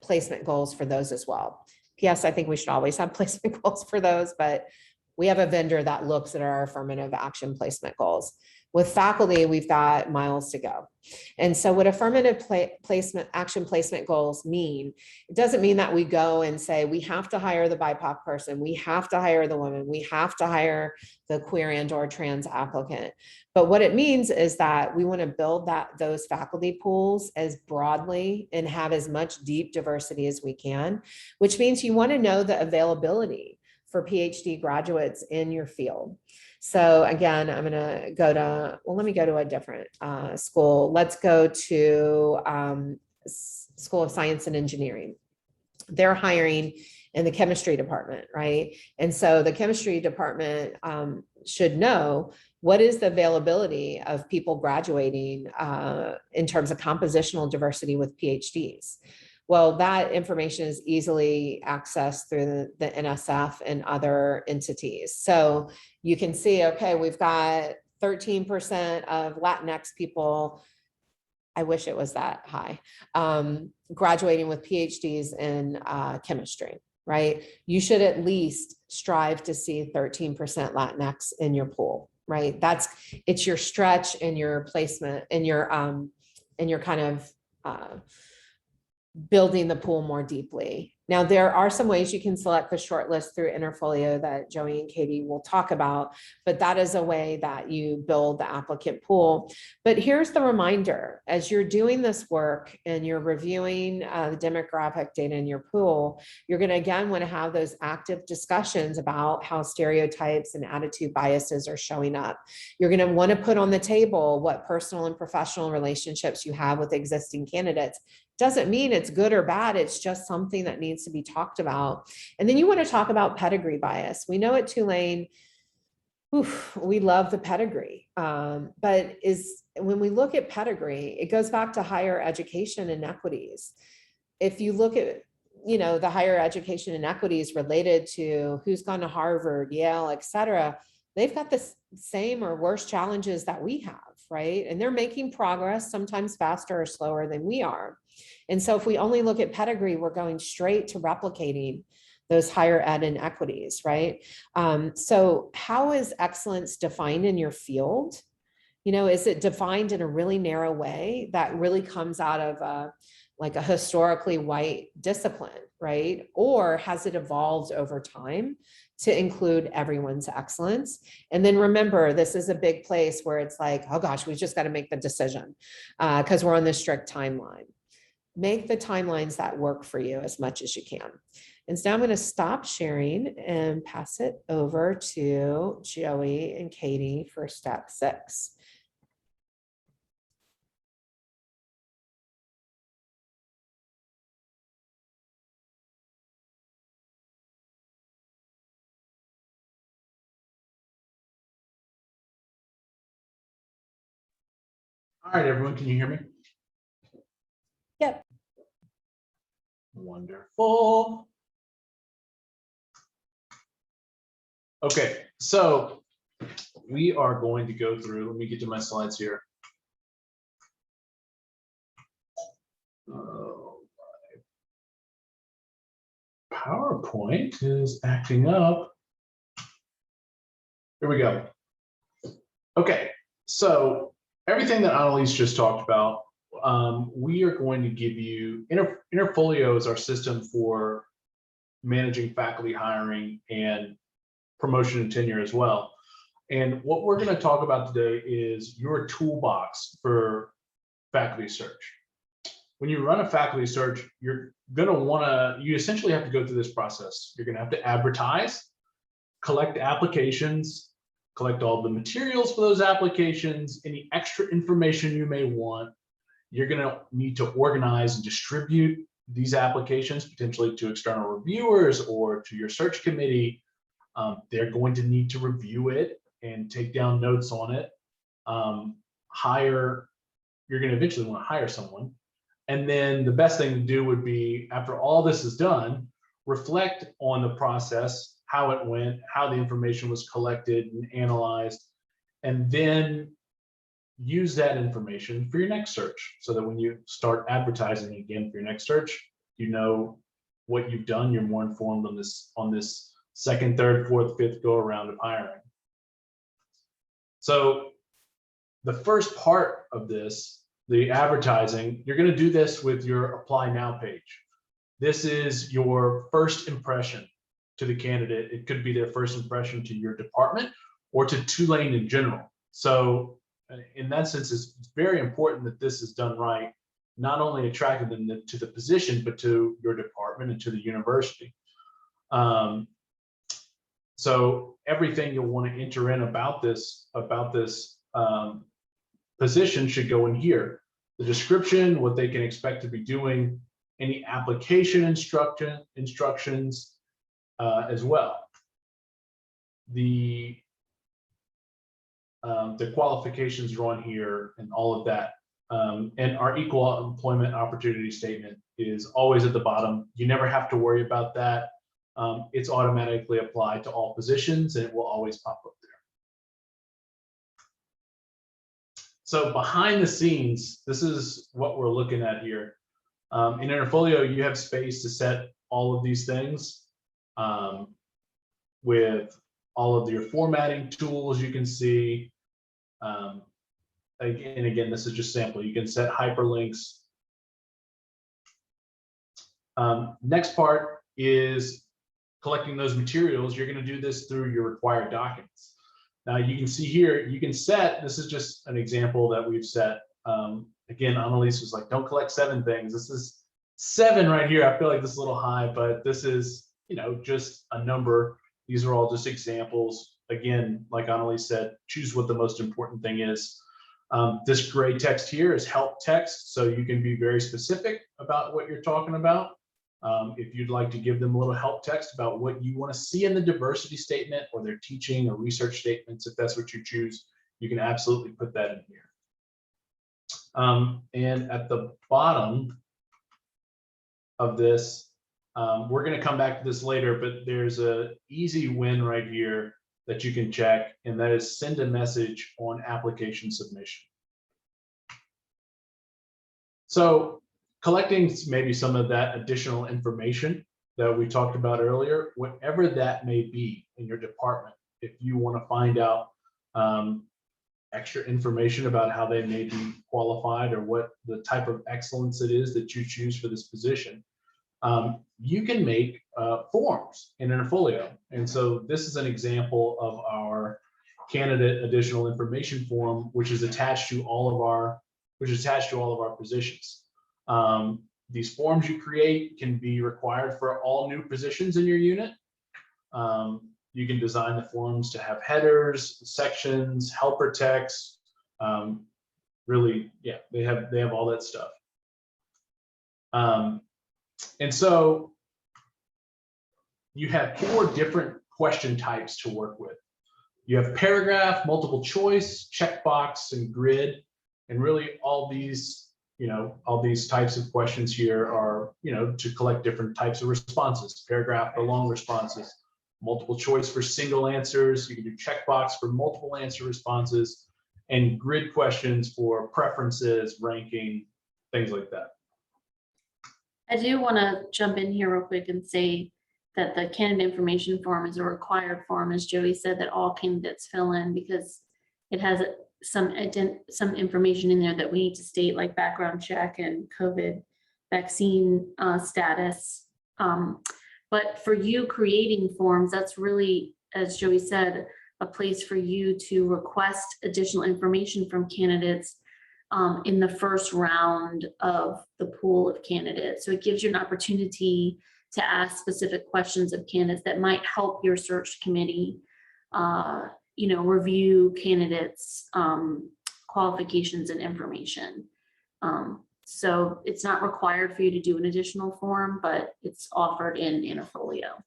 placement goals for those as well. Yes, I think we should always have placement goals for those, but we have a vendor that looks at our affirmative action placement goals. With faculty, we've got miles to go. And so what affirmative action placement goals mean, it doesn't mean that we go and say, we have to hire the BIPOC person, we have to hire the woman, we have to hire the queer and or trans applicant. But what it means is that we want to build those faculty pools as broadly and have as much deep diversity as we can, which means you want to know the availability for PhD graduates in your field. So again, I'm going to go to, well, let me go to a different school. Let's go to School of Science and Engineering. They're hiring in the chemistry department, right? And so the chemistry department should know what is the availability of people graduating in terms of compositional diversity with PhDs. Well, that information is easily accessed through the NSF and other entities. So you can see, okay, we've got 13% of Latinx people, I wish it was that high, graduating with PhDs in chemistry, right? You should at least strive to see 13% Latinx in your pool, right? It's your stretch and your placement and your kind of building the pool more deeply. Now, there are some ways you can select the shortlist through Interfolio that Joey and Katie will talk about, but that is a way that you build the applicant pool. But here's the reminder, as you're doing this work and you're reviewing the demographic data in your pool, you're going to again want to have those active discussions about how stereotypes and attitude biases are showing up. You're going to want to put on the table what personal and professional relationships you have with existing candidates. Doesn't mean it's good or bad. It's just something that needs to be talked about. And then you want to talk about pedigree bias. We know at Tulane, we love the pedigree, but when we look at pedigree, it goes back to higher education inequities. If you look at, the higher education inequities related to who's gone to Harvard, Yale, et cetera, they've got the same or worse challenges that we have, right? And they're making progress, sometimes faster or slower than we are. And so if we only look at pedigree, we're going straight to replicating those higher ed inequities, right? So how is excellence defined in your field? Is it defined in a really narrow way that really comes out of a historically white discipline, right? Or has it evolved over time to include everyone's excellence? And then remember, this is a big place where it's like, oh gosh, we just got to make the decision because we're on this strict timeline. Make the timelines that work for you as much as you can. And so I'm going to stop sharing and pass it over to Joey and Katie for step 6. All right, everyone, can you hear me? Yep. Wonderful. Okay, so we are going to go through, let me get to my slides here. My PowerPoint is acting up. Here we go. Okay, so everything that Annalise just talked about we are going to give you, Interfolio is our system for managing faculty hiring and promotion and tenure as well. And what we're going to talk about today is your toolbox for faculty search. When you run a faculty search, you're going to you essentially have to go through this process. You're going to have to advertise, collect applications, collect all the materials for those applications, any extra information you may want. You're going to need to organize and distribute these applications potentially to external reviewers or to your search committee. They're going to need to review it and take down notes on it. You're going to eventually want to hire someone. And then the best thing to do would be, after all this is done, reflect on the process, how it went, how the information was collected and analyzed, and then use that information for your next search, so that when you start advertising again for your next search, you know what you've done. You're more informed on this second, third, fourth, fifth go around of hiring. So the first part of this, the advertising, you're going to do this with your Apply Now page. This is your first impression to the candidate. It could be their first impression to your department or to Tulane in general. So in that sense, it's very important that this is done right, not only attracting them to the position, but to your department and to the university. So everything you'll want to enter in about this position should go in here. The description, what they can expect to be doing, any application instructions as well. The qualifications are on here and all of that. And our equal employment opportunity statement is always at the bottom. You never have to worry about that. It's automatically applied to all positions and it will always pop up there. So behind the scenes, this is what we're looking at here. In Interfolio, you have space to set all of these things with all of your formatting tools you can see. And again, this is just sample. You can set hyperlinks. Next part is collecting those materials. You're going to do this through your required documents. Now you can see here, you can set, this is just an example that we've set. Again, Annalise was like, don't collect 7 things. This is 7 right here. I feel like this is a little high, but this is, just a number. These are all just examples. Again, like Annalise said, choose what the most important thing is. This gray text here is help text, so you can be very specific about what you're talking about. If you'd like to give them a little help text about what you want to see in the diversity statement or their teaching or research statements, if that's what you choose, you can absolutely put that in here. And at the bottom of this, we're going to come back to this later, but there's an easy win right here that you can check, and that is send a message on application submission. So collecting maybe some of that additional information that we talked about earlier, whatever that may be in your department, if you want to find out extra information about how they may be qualified or what the type of excellence it is that you choose for this position, you can make forms in Interfolio. And so this is an example of our candidate additional information form, which is attached to all of our positions. These forms you create can be required for all new positions in your unit. You can design the forms to have headers, sections, helper text. Really, yeah, they have all that stuff. And so you have 4 different question types to work with. You have paragraph, multiple choice, checkbox, and grid. And really all these types of questions here are, to collect different types of responses. Paragraph for long responses, multiple choice for single answers. You can do checkbox for multiple answer responses, and grid questions for preferences, ranking, things like that. I do want to jump in here real quick and say that the candidate information form is a required form, as Joey said, that all candidates fill in, because it has some information in there that we need to state, like background check and COVID vaccine status. But for you creating forms, that's really, as Joey said, a place for you to request additional information from candidates in the first round of the pool of candidates. So it gives you an opportunity to ask specific questions of candidates that might help your search committee, review candidates' qualifications and information. So it's not required for you to do an additional form, but it's offered in Interfolio.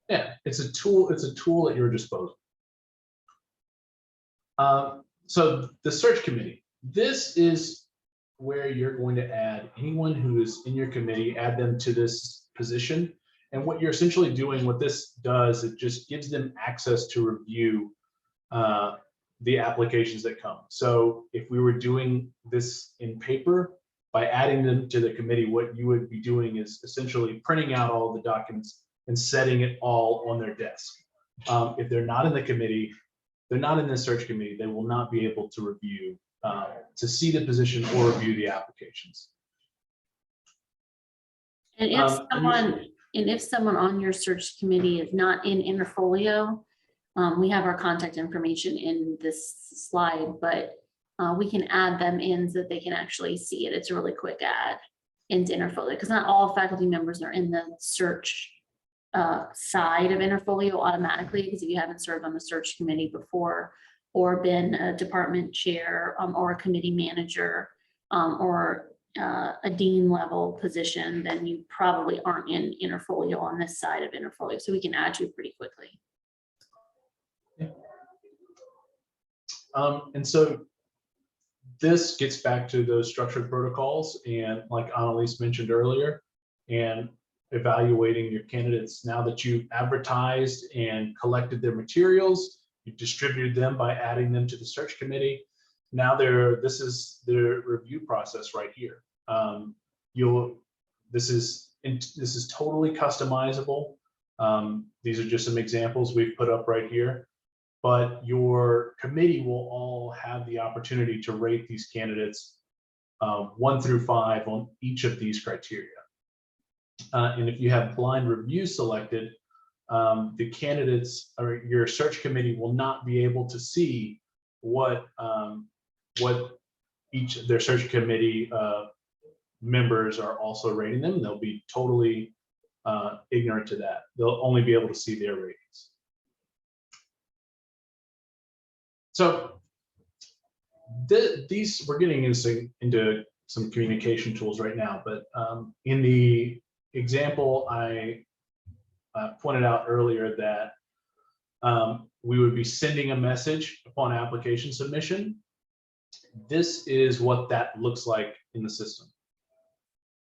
Yeah, it's a tool at your disposal. So the search committee, this is where you're going to add anyone who is in your committee, add them to this position. And what you're essentially doing, what this does, it just gives them access to review the applications that come. So if we were doing this in paper, by adding them to the committee, what you would be doing is essentially printing out all the documents and setting it all on their desk. If they're not in the committee, they're not in the search committee, they will not be able to review, to see the position or review the applications. And if someone on your search committee is not in Interfolio, we have our contact information in this slide, but we can add them in so that they can actually see it. It's a really quick add into Interfolio, because not all faculty members are in the search side of Interfolio automatically, because if you haven't served on the search committee before or been a department chair or a committee manager or a dean level position, then you probably aren't in Interfolio on this side of Interfolio. So we can add you pretty quickly. And so this gets back to those structured protocols, and like Annalise mentioned earlier, and evaluating your candidates. Now that you've advertised and collected their materials, you've distributed them by adding them to the search committee. Now this is the review process right here. This is totally customizable. These are just some examples we've put up right here, but your committee will all have the opportunity to rate these candidates 1 through 5 on each of these criteria. And if you have blind review selected, the candidates or your search committee will not be able to see what each of their search committee members are also rating them. They'll be totally ignorant to that. They'll only be able to see their ratings. So these, we're getting into some communication tools right now, but in the example I pointed out earlier that we would be sending a message upon application submission. This is what that looks like in the system.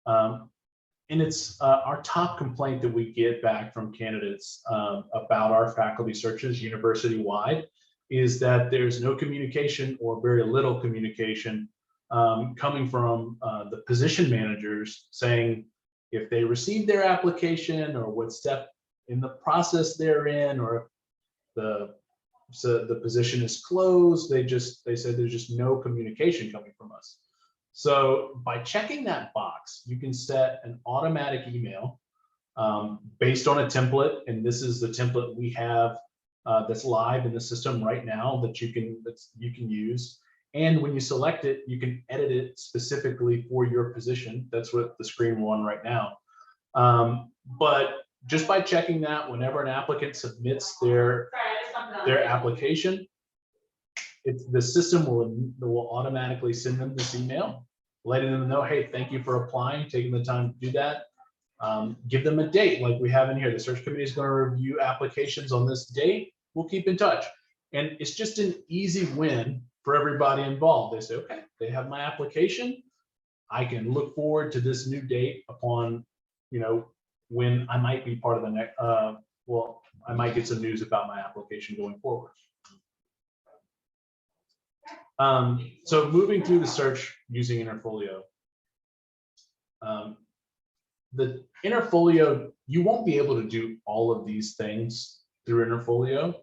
And it's our top complaint that we get back from candidates about our faculty searches university-wide is that there's no communication or very little communication coming from the position managers saying if they received their application or what step in the process they're in, or the position is closed. They said there's just no communication coming from us. So by checking that box, you can set an automatic email based on a template, and this is the template we have that's live in the system right now that you can use. And when you select it, you can edit it specifically for your position. That's what the screen we're on right now. But just by checking that, whenever an applicant submits their application, the system will automatically send them this email, letting them know, hey, thank you for applying, taking the time to do that. Give them a date like we have in here. The search committee is going to review applications on this date. We'll keep in touch. And it's just an easy win for everybody involved. They say, okay, they have my application. I can look forward to this new date upon, when I might be part of the next, I might get some news about my application going forward. So moving through the search using Interfolio. The Interfolio, you won't be able to do all of these things through Interfolio.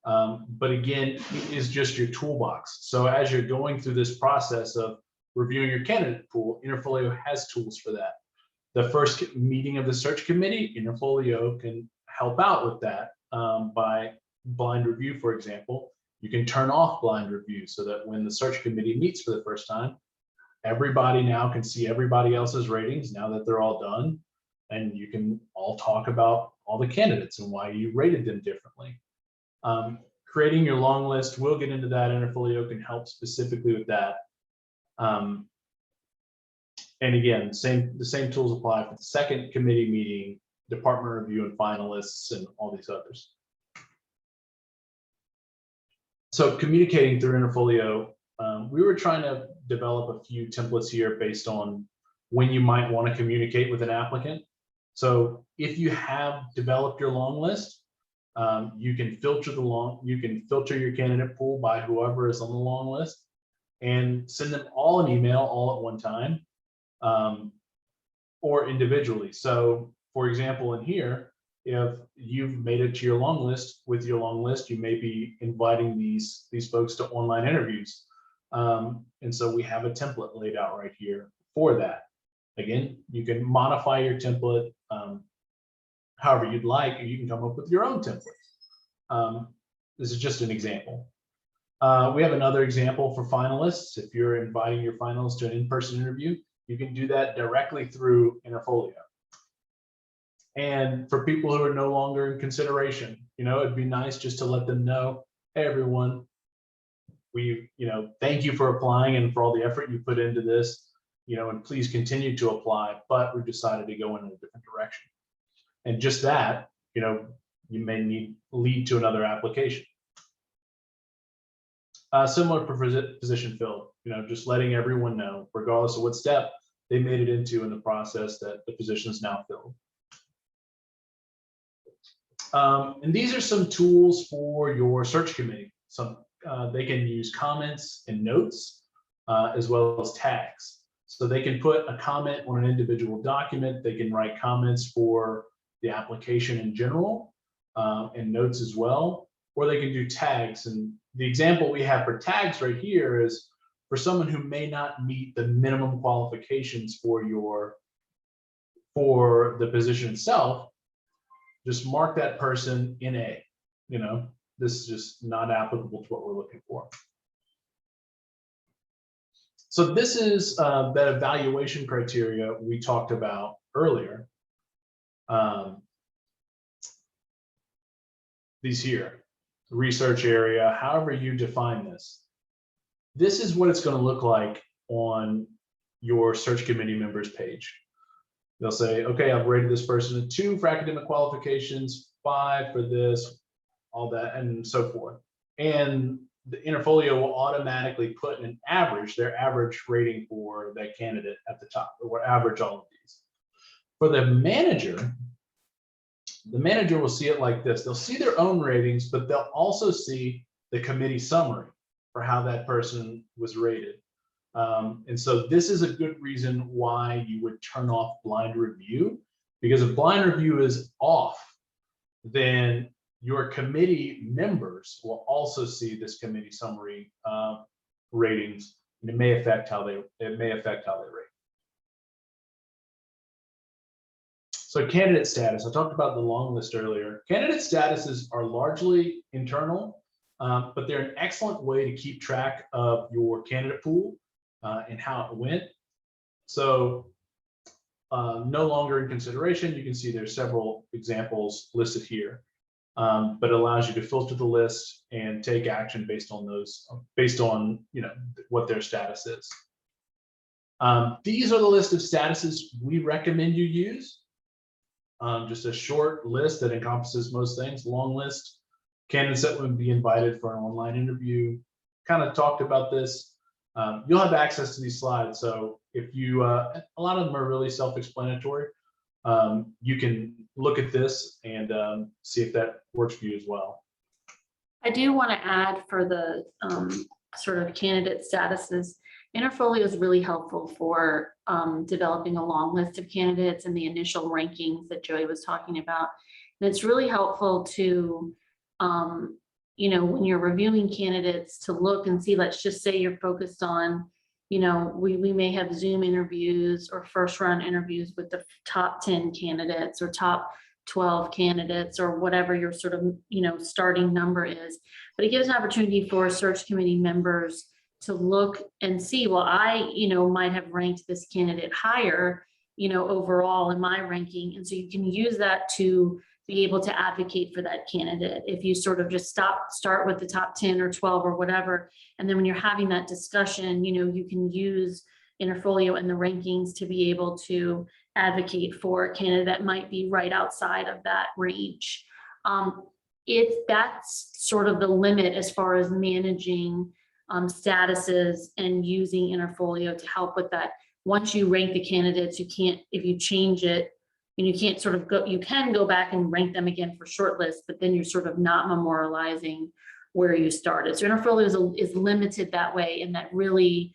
But again, it is just your toolbox. So as you're going through this process of reviewing your candidate pool, Interfolio has tools for that. The first meeting of the search committee, Interfolio can help out with that by blind review, for example. You can turn off blind review so that when the search committee meets for the first time, everybody now can see everybody else's ratings now that they're all done. And you can all talk about all the candidates and why you rated them differently. Creating your long list, we'll get into that. Interfolio can help specifically with that. And again, the same tools apply for the second committee meeting, department review and finalists, and all these others. So communicating through Interfolio, we were trying to develop a few templates here based on when you might want to communicate with an applicant. So if you have developed your long list, you can filter your candidate pool by whoever is on the long list and send them all an email all at one time, or individually. So for example, in here, if you've made it to your long list, with your long list, you may be inviting these folks to online interviews. And so we have a template laid out right here for that. Again, you can modify your template however you'd like, or you can come up with your own template. This is just an example. We have another example for finalists. If you're inviting your finalists to an in-person interview, you can do that directly through Interfolio. And for people who are no longer in consideration, it'd be nice just to let them know, hey, everyone, thank you for applying and for all the effort you put into this, and please continue to apply, but we've decided to go in a different direction. And just that, you may lead to another application. Similar for position filled, just letting everyone know, regardless of what step they made it into in the process, that the position is now filled. And these are some tools for your search committee. They can use comments and notes, as well as tags. So they can put a comment on an individual document. They can write comments for the application in general, and notes as well, or they can do tags. And the example we have for tags right here is for someone who may not meet the minimum qualifications for the position itself, just mark that person in A. This is just not applicable to what we're looking for. So this is that evaluation criteria we talked about earlier. These here, research area, however you define this. This is what it's going to look like on your search committee members page. They'll say, okay, I've rated this person a 2 for academic qualifications, 5 for this, all that, and so forth. And the Interfolio will automatically put an average, their average rating for that candidate at the top, or average all of these. For the manager will see it like this. They'll see their own ratings, but they'll also see the committee summary for how that person was rated. And so this is a good reason why you would turn off blind review, because if blind review is off, then your committee members will also see this committee summary ratings, and it may affect how they rate. So candidate status, I talked about the long list earlier. Candidate statuses are largely internal, but they're an excellent way to keep track of your candidate pool and how it went. So no longer in consideration, you can see there's several examples listed here, but it allows you to filter the list and take action based on those, what their status is. These are the list of statuses we recommend you use. Just a short list that encompasses most things. Long list, candidates that would be invited for an online interview. Kind of talked about this. You'll have access to these slides, so if you, a lot of them are really self-explanatory. You can look at this and see if that works for you as well. I do want to add for the sort of candidate statuses, Interfolio is really helpful for developing a long list of candidates and the initial rankings that Joey was talking about. And it's really helpful to when you're reviewing candidates to look and see, let's just say you're focused on, we may have Zoom interviews or first round interviews with the top 10 candidates or top 12 candidates or whatever your sort of, starting number is. But it gives an opportunity for search committee members to look and see, well, I, might have ranked this candidate higher, overall in my ranking. And so you can use that to be able to advocate for that candidate. If you sort of just start with the top 10 or 12 or whatever, and then when you're having that discussion, you can use Interfolio and the rankings to be able to advocate for a candidate that might be right outside of that range. That's sort of the limit as far as managing statuses and using Interfolio to help with that. Once you rank the candidates, you can't, if you change it, and you can't sort of go, you can go back and rank them again for shortlist, but then you're sort of not memorializing where you started. So Interfolio is limited that way, and that really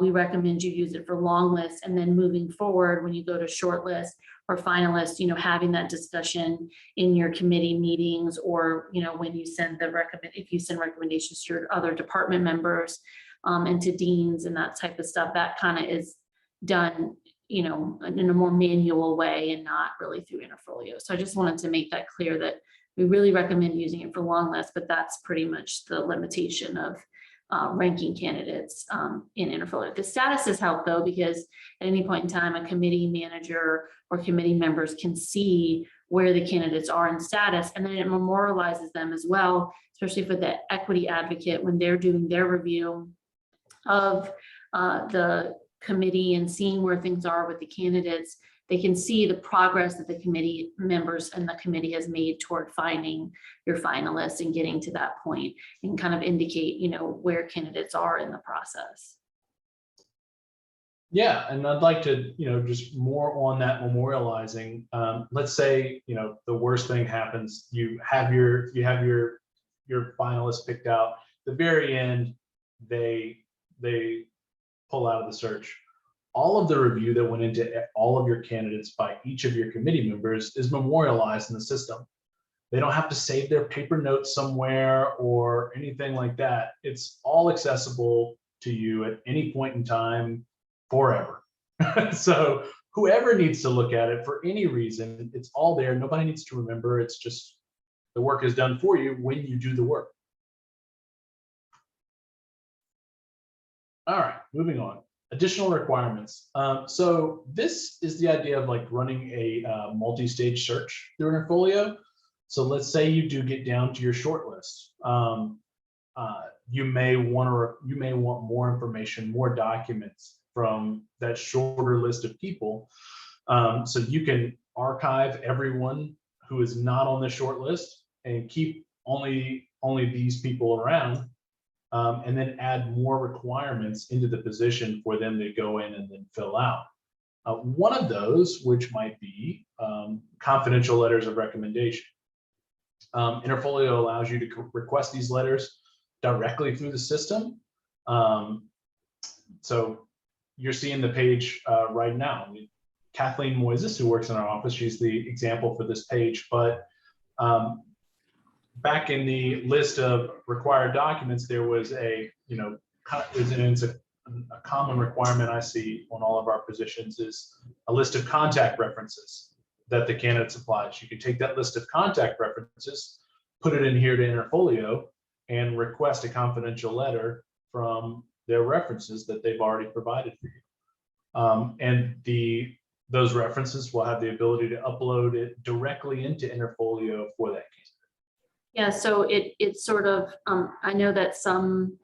we recommend you use it for long lists. And then moving forward, when you go to shortlist or finalist, having that discussion in your committee meetings, or when you send if you send recommendations to your other department members and to deans and that type of stuff, that kind of is done in a more manual way and not really through Interfolio. So I just wanted to make that clear that we really recommend using it for long lists, but that's pretty much the limitation of ranking candidates in Interfolio. The statuses help though, because at any point in time, a committee manager or committee members can see where the candidates are in status, and then it memorializes them as well, especially for the equity advocate when they're doing their review of the committee and seeing where things are with the candidates. They can see the progress that the committee members and the committee has made toward finding your finalists and getting to that point, and kind of indicate, where candidates are in the process. Yeah, and I'd like to, just more on that memorializing. Let's say, the worst thing happens. You have your finalists picked out. At the very end, they pull out of the search. All of the review that went into all of your candidates by each of your committee members is memorialized in the system. They don't have to save their paper notes somewhere or anything like that. It's all accessible to you at any point in time, forever. So whoever needs to look at it for any reason, it's all there. Nobody needs to remember. It's just the work is done for you when you do the work. All right, moving on. Additional requirements. So this is the idea of like running a multi-stage search through Interfolio. So let's say you do get down to your short list. You may want more information, more documents from that shorter list of people. So you can archive everyone who is not on the short list and keep only these people around. And then add more requirements into the position for them to go in and then fill out. One of those, which might be confidential letters of recommendation. Interfolio allows you to request these letters directly through the system. So you're seeing the page right now. Kathleen Moises, who works in our office, she's the example for this page, but back in the list of required documents, there was a common requirement I see on all of our positions is a list of contact references that the candidate supplies. You can take that list of contact references, put it in here to Interfolio, and request a confidential letter from their references that they've already provided for you. And those references will have the ability to upload it directly into Interfolio for that case. Yeah, so it's sort of, I know that some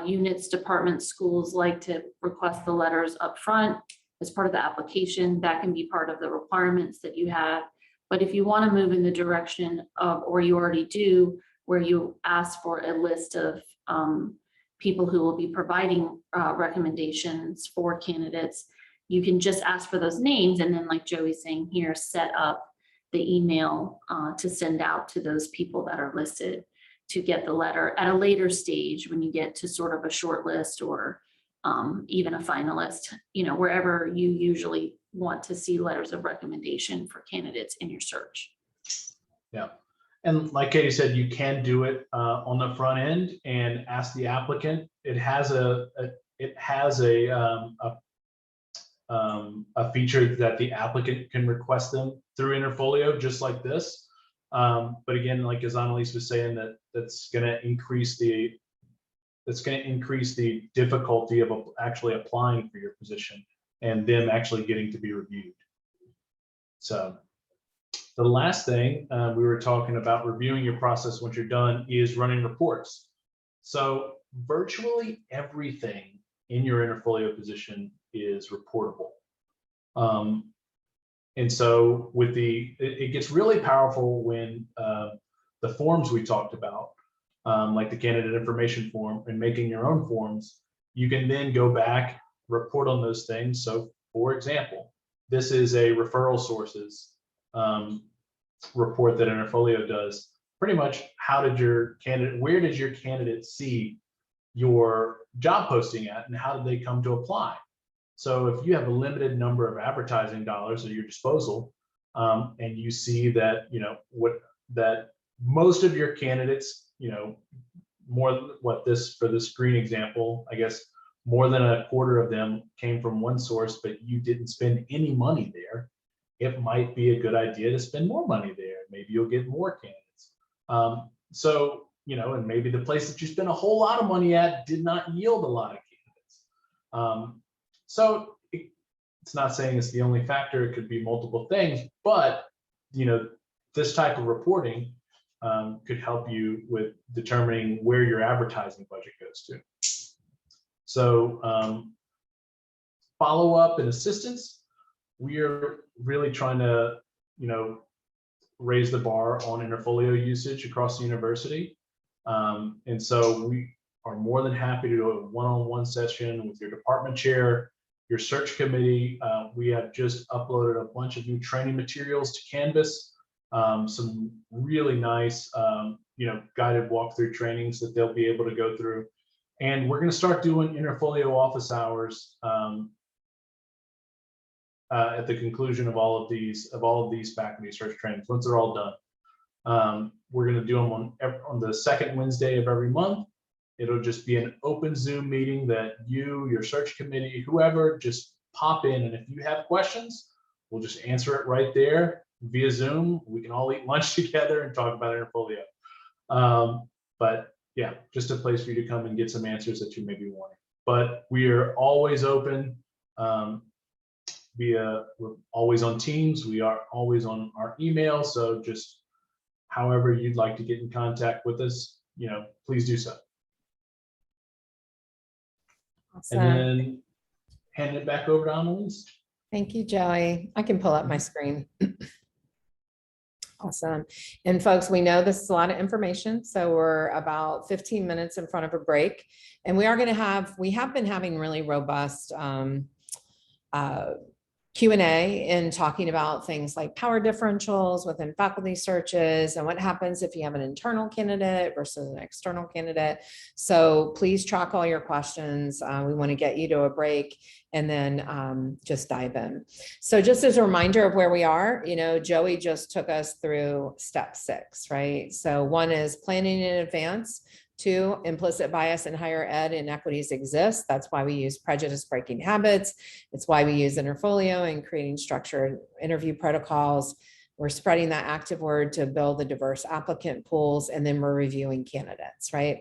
units, departments, schools like to request the letters up front as part of the application. That can be part of the requirements that you have. But if you want to move in the direction of, or you already do, where you ask for a list of people who will be providing recommendations for candidates, you can just ask for those names, and then, like Joey's saying here, set up the email to send out to those people that are listed to get the letter at a later stage when you get to sort of a short list or even a finalist, wherever you usually want to see letters of recommendation for candidates in your search. Yeah. And like Katie said, you can do it on the front end and ask the applicant. It has a feature that the applicant can request them through Interfolio, just like this. But again, like as Annalise was saying, that's going to increase the difficulty of actually applying for your position and them actually getting to be reviewed. So the last thing we were talking about reviewing your process once you're done is running reports. So virtually everything in your Interfolio position is reportable. And so with it gets really powerful when the forms we talked about, like the candidate information form and making your own forms, you can then go back, report on those things. So for example, this is a referral sources report that Interfolio does. Pretty much, where did your candidate see your job posting at, and how did they come to apply? So if you have a limited number of advertising dollars at your disposal, and you see that that most of your candidates, for this screen example, I guess more than a quarter of them came from one source, but you didn't spend any money there, it might be a good idea to spend more money there. Maybe you'll get more candidates. And maybe the place that you spent a whole lot of money at did not yield a lot of candidates. So it's not saying it's the only factor. It could be multiple things, but this type of reporting could help you with determining where your advertising budget goes to. So follow up and assistance. We are really trying to, raise the bar on Interfolio usage across the university. And so we are more than happy to do a one-on-one session with your department chair, your search committee. We have just uploaded a bunch of new training materials to Canvas, some really nice, guided walkthrough trainings that they'll be able to go through. And we're going to start doing Interfolio office hours at the conclusion of all of these faculty search trainings. Once they're all done, we're going to do them on the second Wednesday of every month. It'll just be an open Zoom meeting that your search committee, whoever, just pop in. And if you have questions, we'll just answer it right there via Zoom. We can all eat lunch together and talk about Interfolio. But yeah, just a place for you to come and get some answers that you may be wanting. But we are always open. We're always on Teams. We are always on our email. So just however you'd like to get in contact with us, please do so. Awesome. And then hand it back over to Annalise. Thank you, Joey. I can pull up my screen. Awesome. And folks, we know this is a lot of information, so we're about 15 minutes in front of a break, and we have been having really robust Q&A and talking about things like power differentials within faculty searches and what happens if you have an internal candidate versus an external candidate. So please track all your questions. We want to get you to a break and then just dive in. So just as a reminder of where we are, Joey just took us through step 6, right? So 1 is planning in advance. 2, implicit bias in higher ed inequities exist. That's why we use prejudice breaking habits. It's why we use Interfolio and creating structured interview protocols. We're spreading that active word to build the diverse applicant pools, and then we're reviewing candidates, right?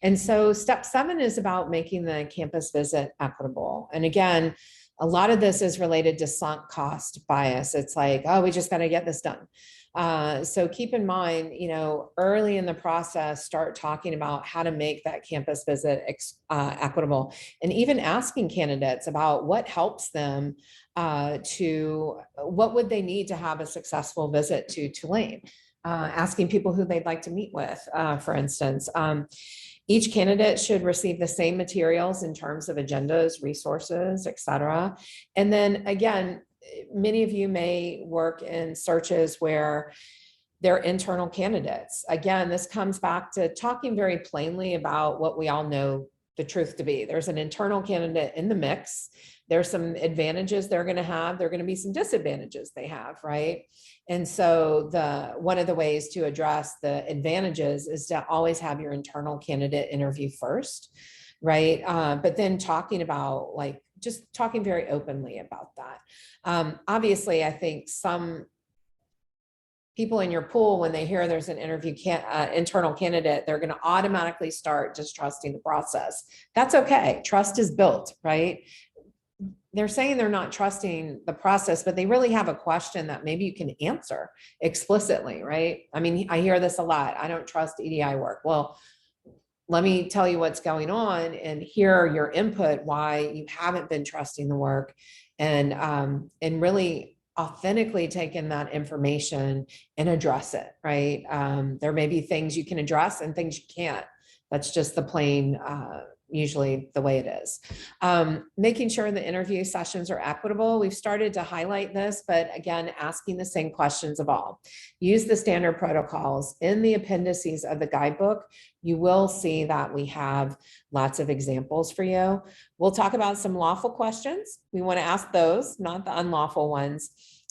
And so step 7 is about making the campus visit equitable. And again, a lot of this is related to sunk cost bias. It's like, oh, we just got to get this done. So keep in mind, early in the process, start talking about how to make that campus visit equitable, and even asking candidates about what helps them what would they need to have a successful visit to Tulane, asking people who they'd like to meet with, for instance. Each candidate should receive the same materials in terms of agendas, resources, et cetera. And then again, many of you may work in searches where they're internal candidates. Again, this comes back to talking very plainly about what we all know the truth to be. There's an internal candidate in the mix. There's some advantages they're going to have. There are going to be some disadvantages they have, right? And so one of the ways to address the advantages is to always have your internal candidate interview first, right? But then talking about just talking very openly about that. Obviously, I think some people in your pool, when they hear there's an internal candidate, they're going to automatically start distrusting the process. That's okay. Trust is built, right? They're saying they're not trusting the process, but they really have a question that maybe you can answer explicitly, right? I mean, I hear this a lot. I don't trust EDI work. Well, let me tell you what's going on and hear your input, why you haven't been trusting the work, and really authentically take in that information and address it, right? There may be things you can address and things you can't. That's just the plain, usually the way it is. Making sure the interview sessions are equitable. We've started to highlight this, but again, asking the same questions of all. Use the standard protocols. In the appendices of the guidebook, you will see that we have lots of examples for you. We'll talk about some lawful questions. We want to ask those, not the unlawful ones.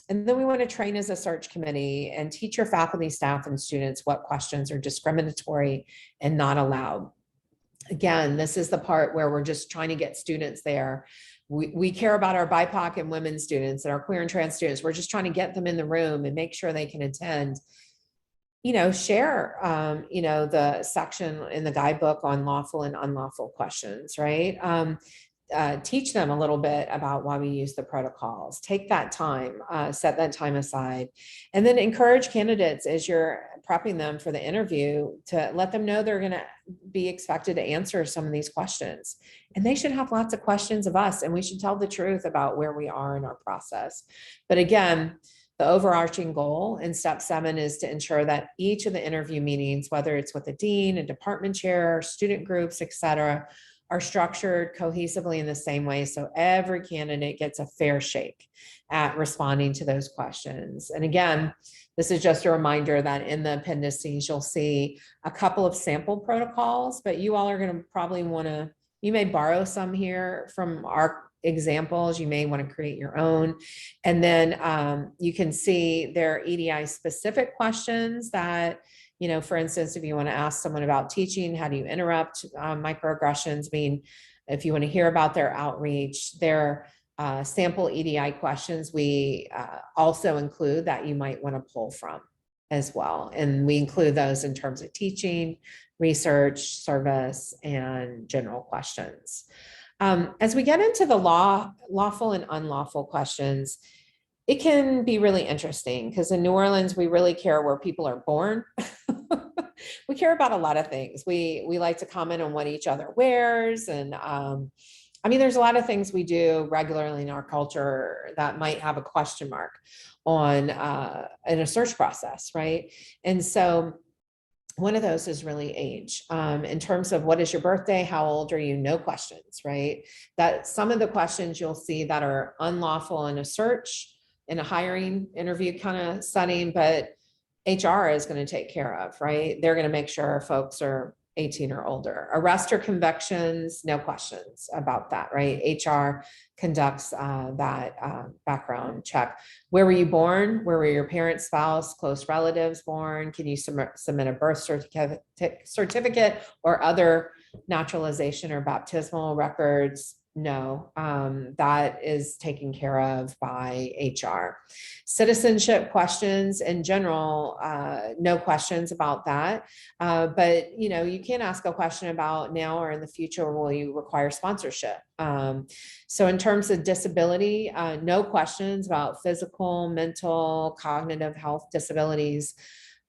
And then we want to train as a search committee and teach your faculty, staff, and students what questions are discriminatory and not allowed. Again, this is the part where we're just trying to get students there. We care about our BIPOC and women students and our queer and trans students. We're just trying to get them in the room and make sure they can attend. Share, the section in the guidebook on lawful and unlawful questions, right? Teach them a little bit about why we use the protocols. Take that time, set that time aside, and then encourage candidates as you're prepping them for the interview to let them know they're going to be expected to answer some of these questions. And they should have lots of questions of us, and we should tell the truth about where we are in our process. But again, the overarching goal in step 7 is to ensure that each of the interview meetings, whether it's with a dean, a department chair, student groups, et cetera, are structured cohesively in the same way. So every candidate gets a fair shake at responding to those questions. And again, this is just a reminder that in the appendices, you'll see a couple of sample protocols, but you all are going to probably want to, you may borrow some here from our examples. You may want to create your own. And then you can see their EDI specific questions that, for instance, if you want to ask someone about teaching, how do you interrupt microaggressions? I mean, if you want to hear about their outreach, their sample EDI questions, we also include that you might want to pull from as well. And we include those in terms of teaching, research, service, and general questions. As we get into the lawful and unlawful questions, it can be really interesting because in New Orleans, we really care where people are born. We care about a lot of things. We like to comment on what each other wears. And there's a lot of things we do regularly in our culture that might have a question mark on in a search process, right? And so one of those is really age. In terms of what is your birthday, how old are you? No questions, right? That some of the questions you'll see that are unlawful in a search, in a hiring interview kind of setting, but HR is going to take care of, right? They're going to make sure folks are 18 or older. Arrest or convictions, no questions about that, right? HR conducts that background check. Where were you born? Where were your parents, spouse, close relatives born? Can you submit a birth certificate or other naturalization or baptismal records? No, that is taken care of by HR. Citizenship questions in general, no questions about that. But you can ask a question about now or in the future, will you require sponsorship? So in terms of disability, no questions about physical, mental, cognitive health disabilities,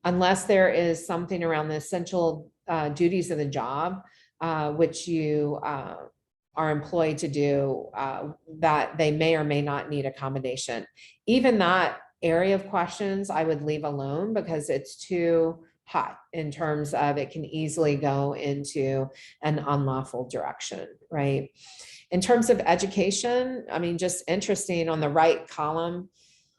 unless there is something around the essential duties of the job, which you are employed to do, that they may or may not need accommodation. Even that area of questions I would leave alone because it's too hot in terms of it can easily go into an unlawful direction, right? In terms of education, just interesting on the right column,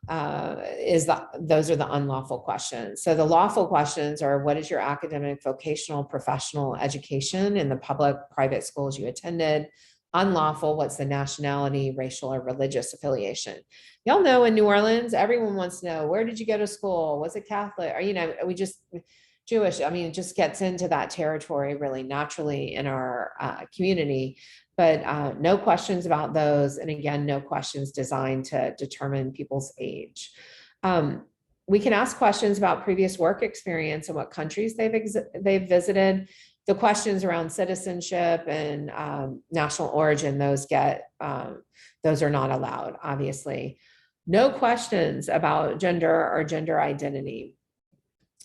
those are the unlawful questions. So the lawful questions are, what is your academic, vocational, professional education in the public, private schools you attended? Unlawful, what's the nationality, racial, or religious affiliation? Y'all know in New Orleans, everyone wants to know, where did you go to school? Was it Catholic? Or, we just Jewish. I mean, it just gets into that territory really naturally in our community, but no questions about those. And again, no questions designed to determine people's age. We can ask questions about previous work experience and what countries they've visited. The questions around citizenship and national origin, those are not allowed, obviously. No questions about gender or gender identity.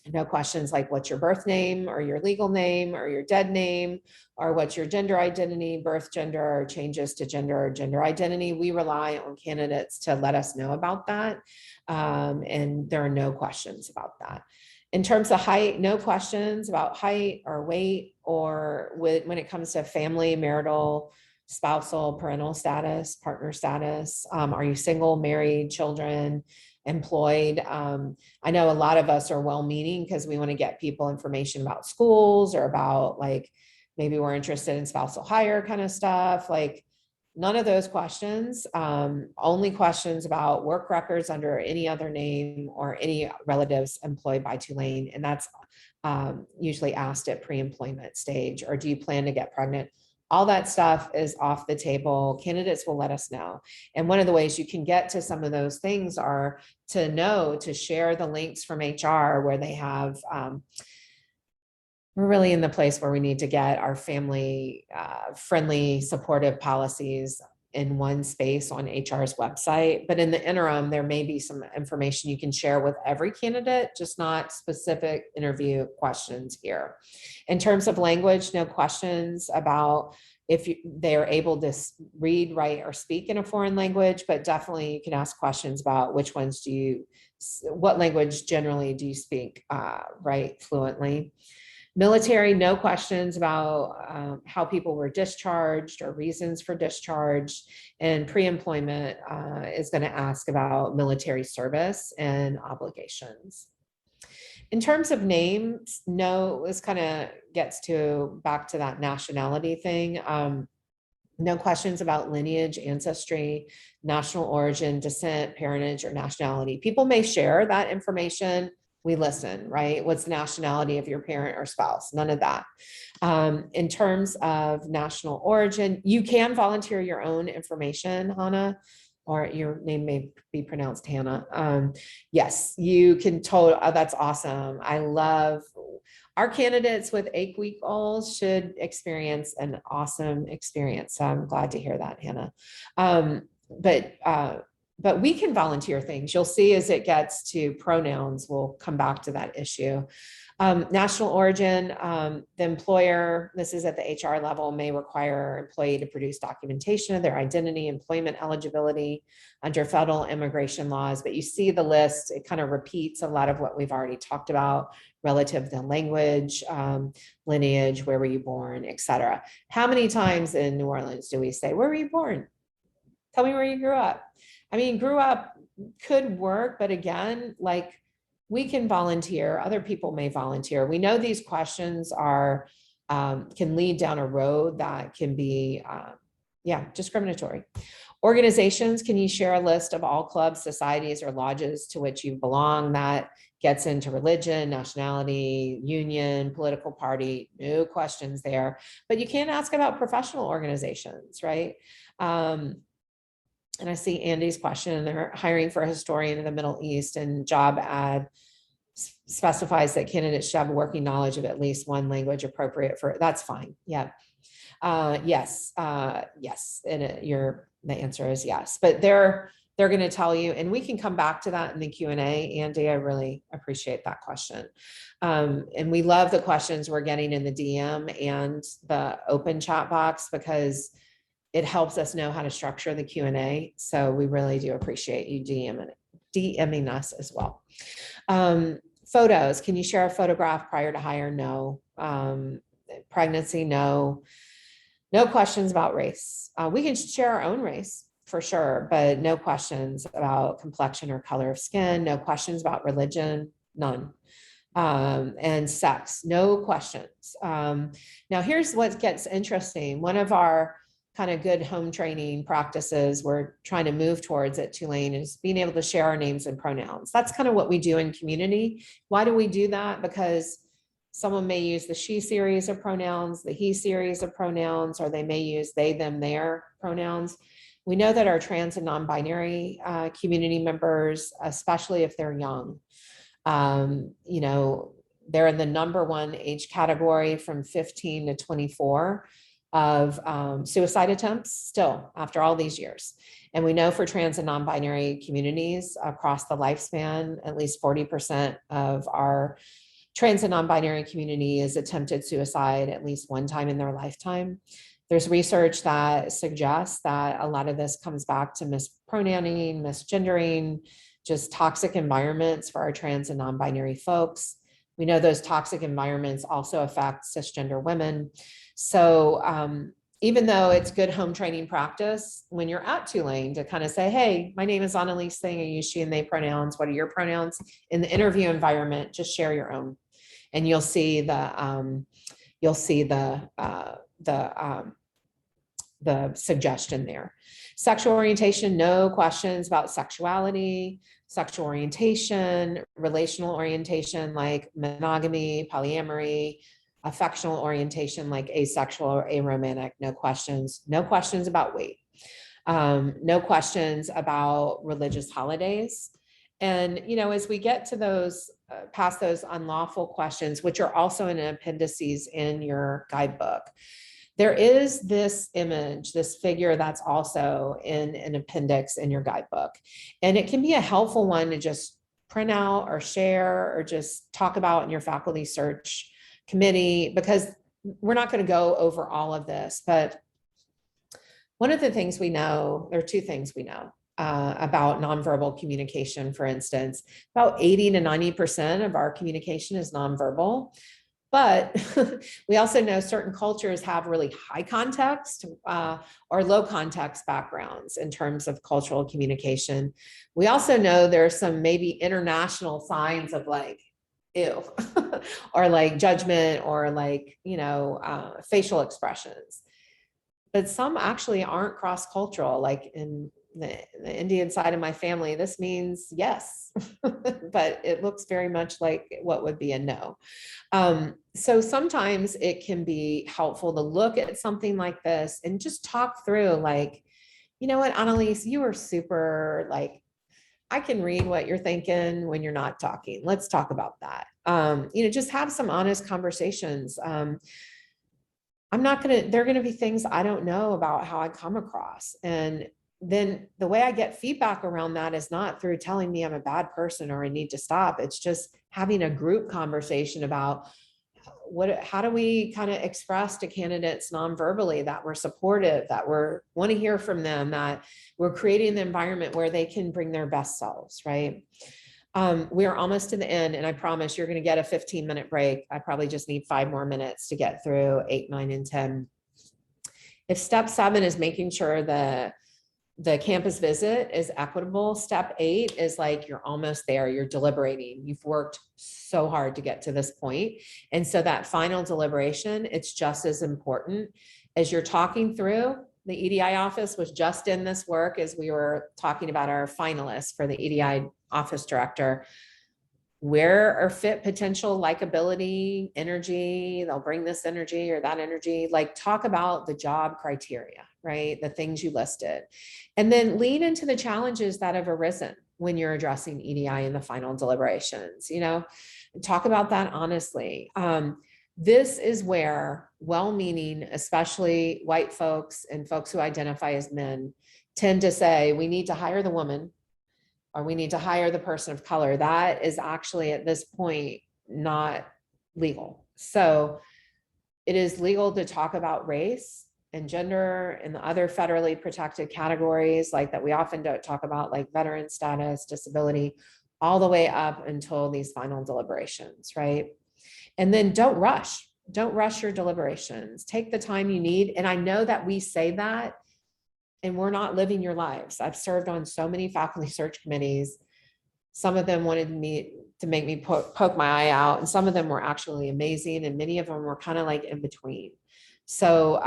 No questions like what's your birth name or your legal name or your dead name, or what's your gender identity, birth gender, or changes to gender or gender identity. We rely on candidates to let us know about that. And there are no questions about that. In terms of height, no questions about height or weight, or when it comes to family, marital, spousal, parental status, partner status. Are you single, married, children, employed? I know a lot of us are well-meaning because we want to get people information about schools or about, like, maybe we're interested in spousal hire kind of stuff. Like, none of those questions. Only questions about work records under any other name or any relatives employed by Tulane. And that's usually asked at pre-employment stage. Or do you plan to get pregnant? All that stuff is off the table. Candidates will let us know. And one of the ways you can get to some of those things are to share the links from HR where they have, we're really in the place where we need to get our family friendly, supportive policies in one space on HR's website. But in the interim, there may be some information you can share with every candidate, just not specific interview questions here. In terms of language, no questions about if they are able to read, write, or speak in a foreign language, but definitely you can ask questions about what language generally do you speak, right, fluently. Military, no questions about how people were discharged or reasons for discharge. And pre-employment is going to ask about military service and obligations. In terms of names, no, this kind of gets back to that nationality thing. No questions about lineage, ancestry, national origin, descent, parentage, or nationality. People may share that information. We listen, right? What's the nationality of your parent or spouse? None of that. In terms of national origin, you can volunteer your own information, Hannah, or your name may be pronounced Hannah. Yes, you can that's awesome. I love our candidates with 8-week olds should experience an awesome experience. So I'm glad to hear that, Hannah. But we can volunteer things. You'll see as it gets to pronouns, we'll come back to that issue. National origin, the employer, this is at the HR level, may require an employee to produce documentation of their identity, employment eligibility under federal immigration laws. But you see the list, it kind of repeats a lot of what we've already talked about relative to language, lineage, where were you born, et cetera. How many times in New Orleans do we say, where were you born? Tell me where you grew up. I mean, grew up could work, but again, like, we can volunteer, other people may volunteer. We know these questions can lead down a road that can be, discriminatory. Organizations, can you share a list of all clubs, societies, or lodges to which you belong? That gets into religion, nationality, union, political party, no questions there. But you can ask about professional organizations, right? And I see Andy's question, they're hiring for a historian in the Middle East, and job ad specifies that candidates should have working knowledge of at least one language appropriate for, that's fine. Yeah. Yes. And the answer is yes, but they're going to tell you, and we can come back to that in the Q&A. Andy, I really appreciate that question. And we love the questions we're getting in the DM and the open chat box, because it helps us know how to structure the Q&A. So we really do appreciate you DMing us as well. Photos, can you share a photograph prior to hire? No. Pregnancy, no. No questions about race. We can share our own race. for sure, but no questions about complexion or color of skin, no questions about religion, none. And sex, no questions. Now here's what gets interesting. One of our kind of good home training practices we're trying to move towards at Tulane is being able to share our names and pronouns. That's kind of what we do in community. Why do we do that? Because someone may use the she series of pronouns, the he series of pronouns, or they may use they, them, their pronouns. We know that our trans and non-binary community members, especially if they're young, you know, they're in the #1 age category from 15 to 24 of suicide attempts still after all these years. And we know for trans and non-binary communities across the lifespan, at least 40% of our trans and non-binary community has attempted suicide at least one time in their lifetime. There's research that suggests that a lot of this comes back to mispronouncing, misgendering, just toxic environments for our trans and non-binary folks. We know those toxic environments also affect cisgender women. So even though it's good home training practice, when you're at Tulane to kind of say, hey, my name is Annalise Thing, I use she and they pronouns, what are your pronouns? In the interview environment, just share your own. And you'll see the suggestion there. Sexual orientation, no questions about sexuality, sexual orientation, relational orientation like monogamy, polyamory, affectional orientation like asexual or aromantic, no questions. No questions about weight. No questions about religious holidays. And, you know, as we get to those, past those unlawful questions, which are also in appendices in your guidebook, there is this image, this figure that's also in an appendix in your guidebook. And it can be a helpful one to just print out or share or just talk about in your faculty search committee, because we're not going to go over all of this. But one of the things we know, there are two things we know about nonverbal communication. For instance, about 80 to 90% of our communication is nonverbal. But we also know certain cultures have really high context or low context backgrounds in terms of cultural communication. We also know there are some maybe international signs of like, ew, or like judgment or like, you know, facial expressions. But some actually aren't cross-cultural, like in the Indian side of my family, this means yes, but it looks very much like what would be a no. So sometimes it can be helpful to look at something like this and just talk through like, you know what, Annalise, you are super, like, I can read what you're thinking when you're not talking. Let's talk about that. You know, just have some honest conversations. I'm not gonna, there are gonna be things I don't know about how I come across. And then the way I get feedback around that is not through telling me I'm a bad person or I need to stop. It's just having a group conversation about how do we kind of express to candidates non-verbally that we're supportive, that we're want to hear from them, that we're creating the environment where they can bring their best selves, right? We're almost to the end, and I promise you're going to get a 15-minute break. I probably just need 5 more minutes to get through 8, 9, and 10. If step 7 is making sure the campus visit is equitable, step 8 is like you're almost there, you're deliberating. You've worked so hard to get to this point. And so that final deliberation, it's just as important as you're talking through. The EDI office was just in this work as we were talking about our finalists for the EDI office director. Where are fit potential, likability, energy, they'll bring this energy or that energy, like talk about the job criteria, right? The things you listed. And then lean into the challenges that have arisen when you're addressing EDI in the final deliberations, you know, talk about that honestly. This is where well-meaning, especially white folks and folks who identify as men, tend to say, we need to hire the woman, or we need to hire the person of color. That is actually at this point not legal. So it is legal to talk about race and gender and the other federally protected categories like that we often don't talk about, like veteran status, disability, all the way up until these final deliberations, right? And then don't rush your deliberations. Take the time you need. And I know that we say that, and we're not living your lives. I've served on so many faculty search committees. Some of them wanted me to make me poke my eye out, and some of them were actually amazing, and many of them were kind of like in between. So,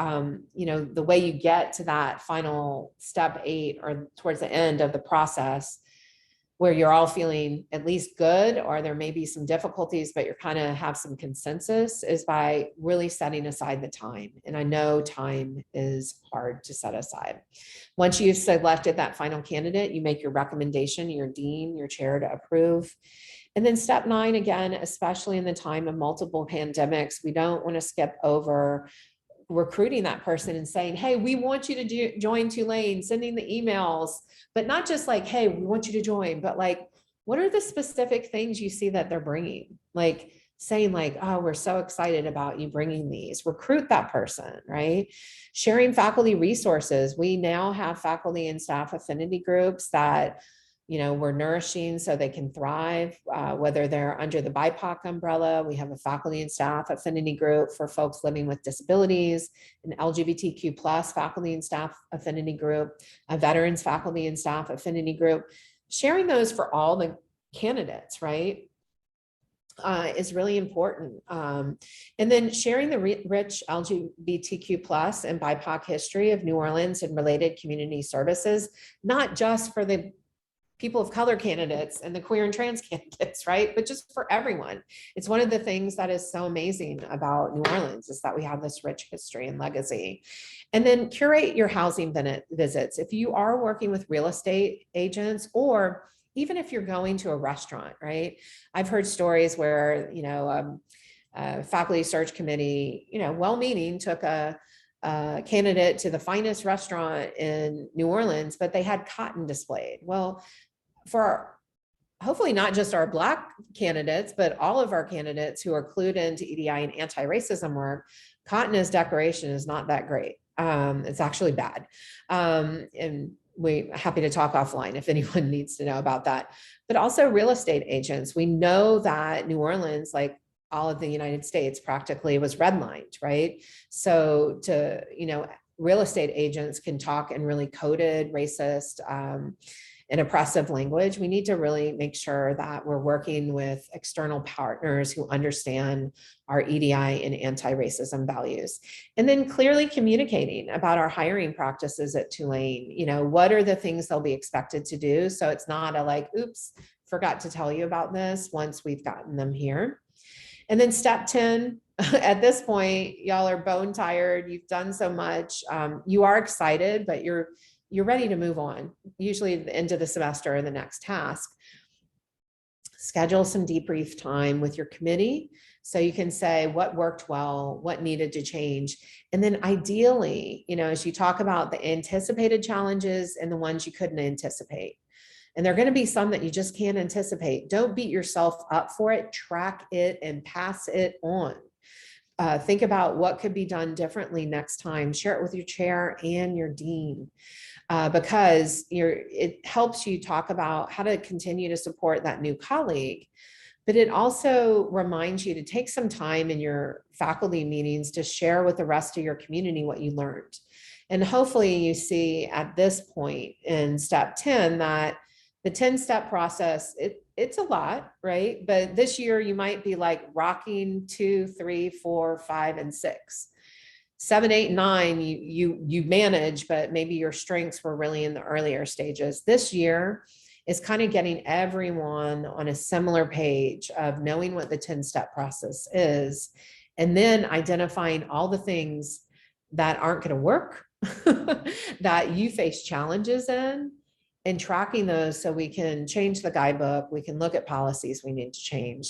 the way you get to that final step 8 or towards the end of the process, where you're all feeling at least good, or there may be some difficulties, but you're kind of have some consensus, is by really setting aside the time. And I know time is hard to set aside. Once you've selected that final candidate, you make your recommendation, your dean, your chair to approve. And then step 9, again, especially in the time of multiple pandemics, we don't want to skip over recruiting that person and saying, hey, we want you to join Tulane, sending the emails, but not just like, hey, we want you to join, but like, what are the specific things you see that they're bringing? Like saying like, oh, we're so excited about you bringing these. Recruit that person, right? Sharing faculty resources. We now have faculty and staff affinity groups that we're nourishing so they can thrive, whether they're under the BIPOC umbrella. We have a faculty and staff affinity group for folks living with disabilities, an LGBTQ plus faculty and staff affinity group, a veterans faculty and staff affinity group. Sharing those for all the candidates, right, is really important. And then sharing the rich LGBTQ plus and BIPOC history of New Orleans and related community services, not just for the people of color candidates and the queer and trans candidates, right? But just for everyone. It's one of the things that is so amazing about New Orleans, is that we have this rich history and legacy. And then curate your housing visits. If you are working with real estate agents, or even if you're going to a restaurant, right? I've heard stories where, a faculty search committee, well-meaning, took a candidate to the finest restaurant in New Orleans, but they had cotton displayed. Well, for hopefully not just our Black candidates, but all of our candidates who are clued into EDI and anti-racism work, cotton as decoration is not that great. It's actually bad. And we're happy to talk offline if anyone needs to know about that. But also real estate agents. We know that New Orleans, like all of the United States, practically was redlined, right? So real estate agents can talk in really coded, racist, and oppressive language. We need to really make sure that we're working with external partners who understand our EDI and anti-racism values. And then clearly communicating about our hiring practices at Tulane. What are the things they'll be expected to do? So it's not a like, oops, forgot to tell you about this, once we've gotten them here. And then step 10, at this point, y'all are bone tired. You've done so much. You are excited, but you're ready to move on, usually at the end of the semester or the next task. Schedule some debrief time with your committee so you can say what worked well, what needed to change. And then ideally, as you talk about the anticipated challenges and the ones you couldn't anticipate, and there are going to be some that you just can't anticipate, don't beat yourself up for it, track it and pass it on. Think about what could be done differently next time. Share it with your chair and your dean, because it helps you talk about how to continue to support that new colleague. But it also reminds you to take some time in your faculty meetings to share with the rest of your community what you learned. And hopefully you see at this point in step 10 that the 10-step process, it's a lot, right? But this year you might be like rocking 2, 3, 4, 5, and 6. 7, 8, 9, you manage, but maybe your strengths were really in the earlier stages. This year is kind of getting everyone on a similar page of knowing what the 10-step process is, and then identifying all the things that aren't going to work, that you face challenges in, and tracking those so we can change the guidebook, we can look at policies we need to change.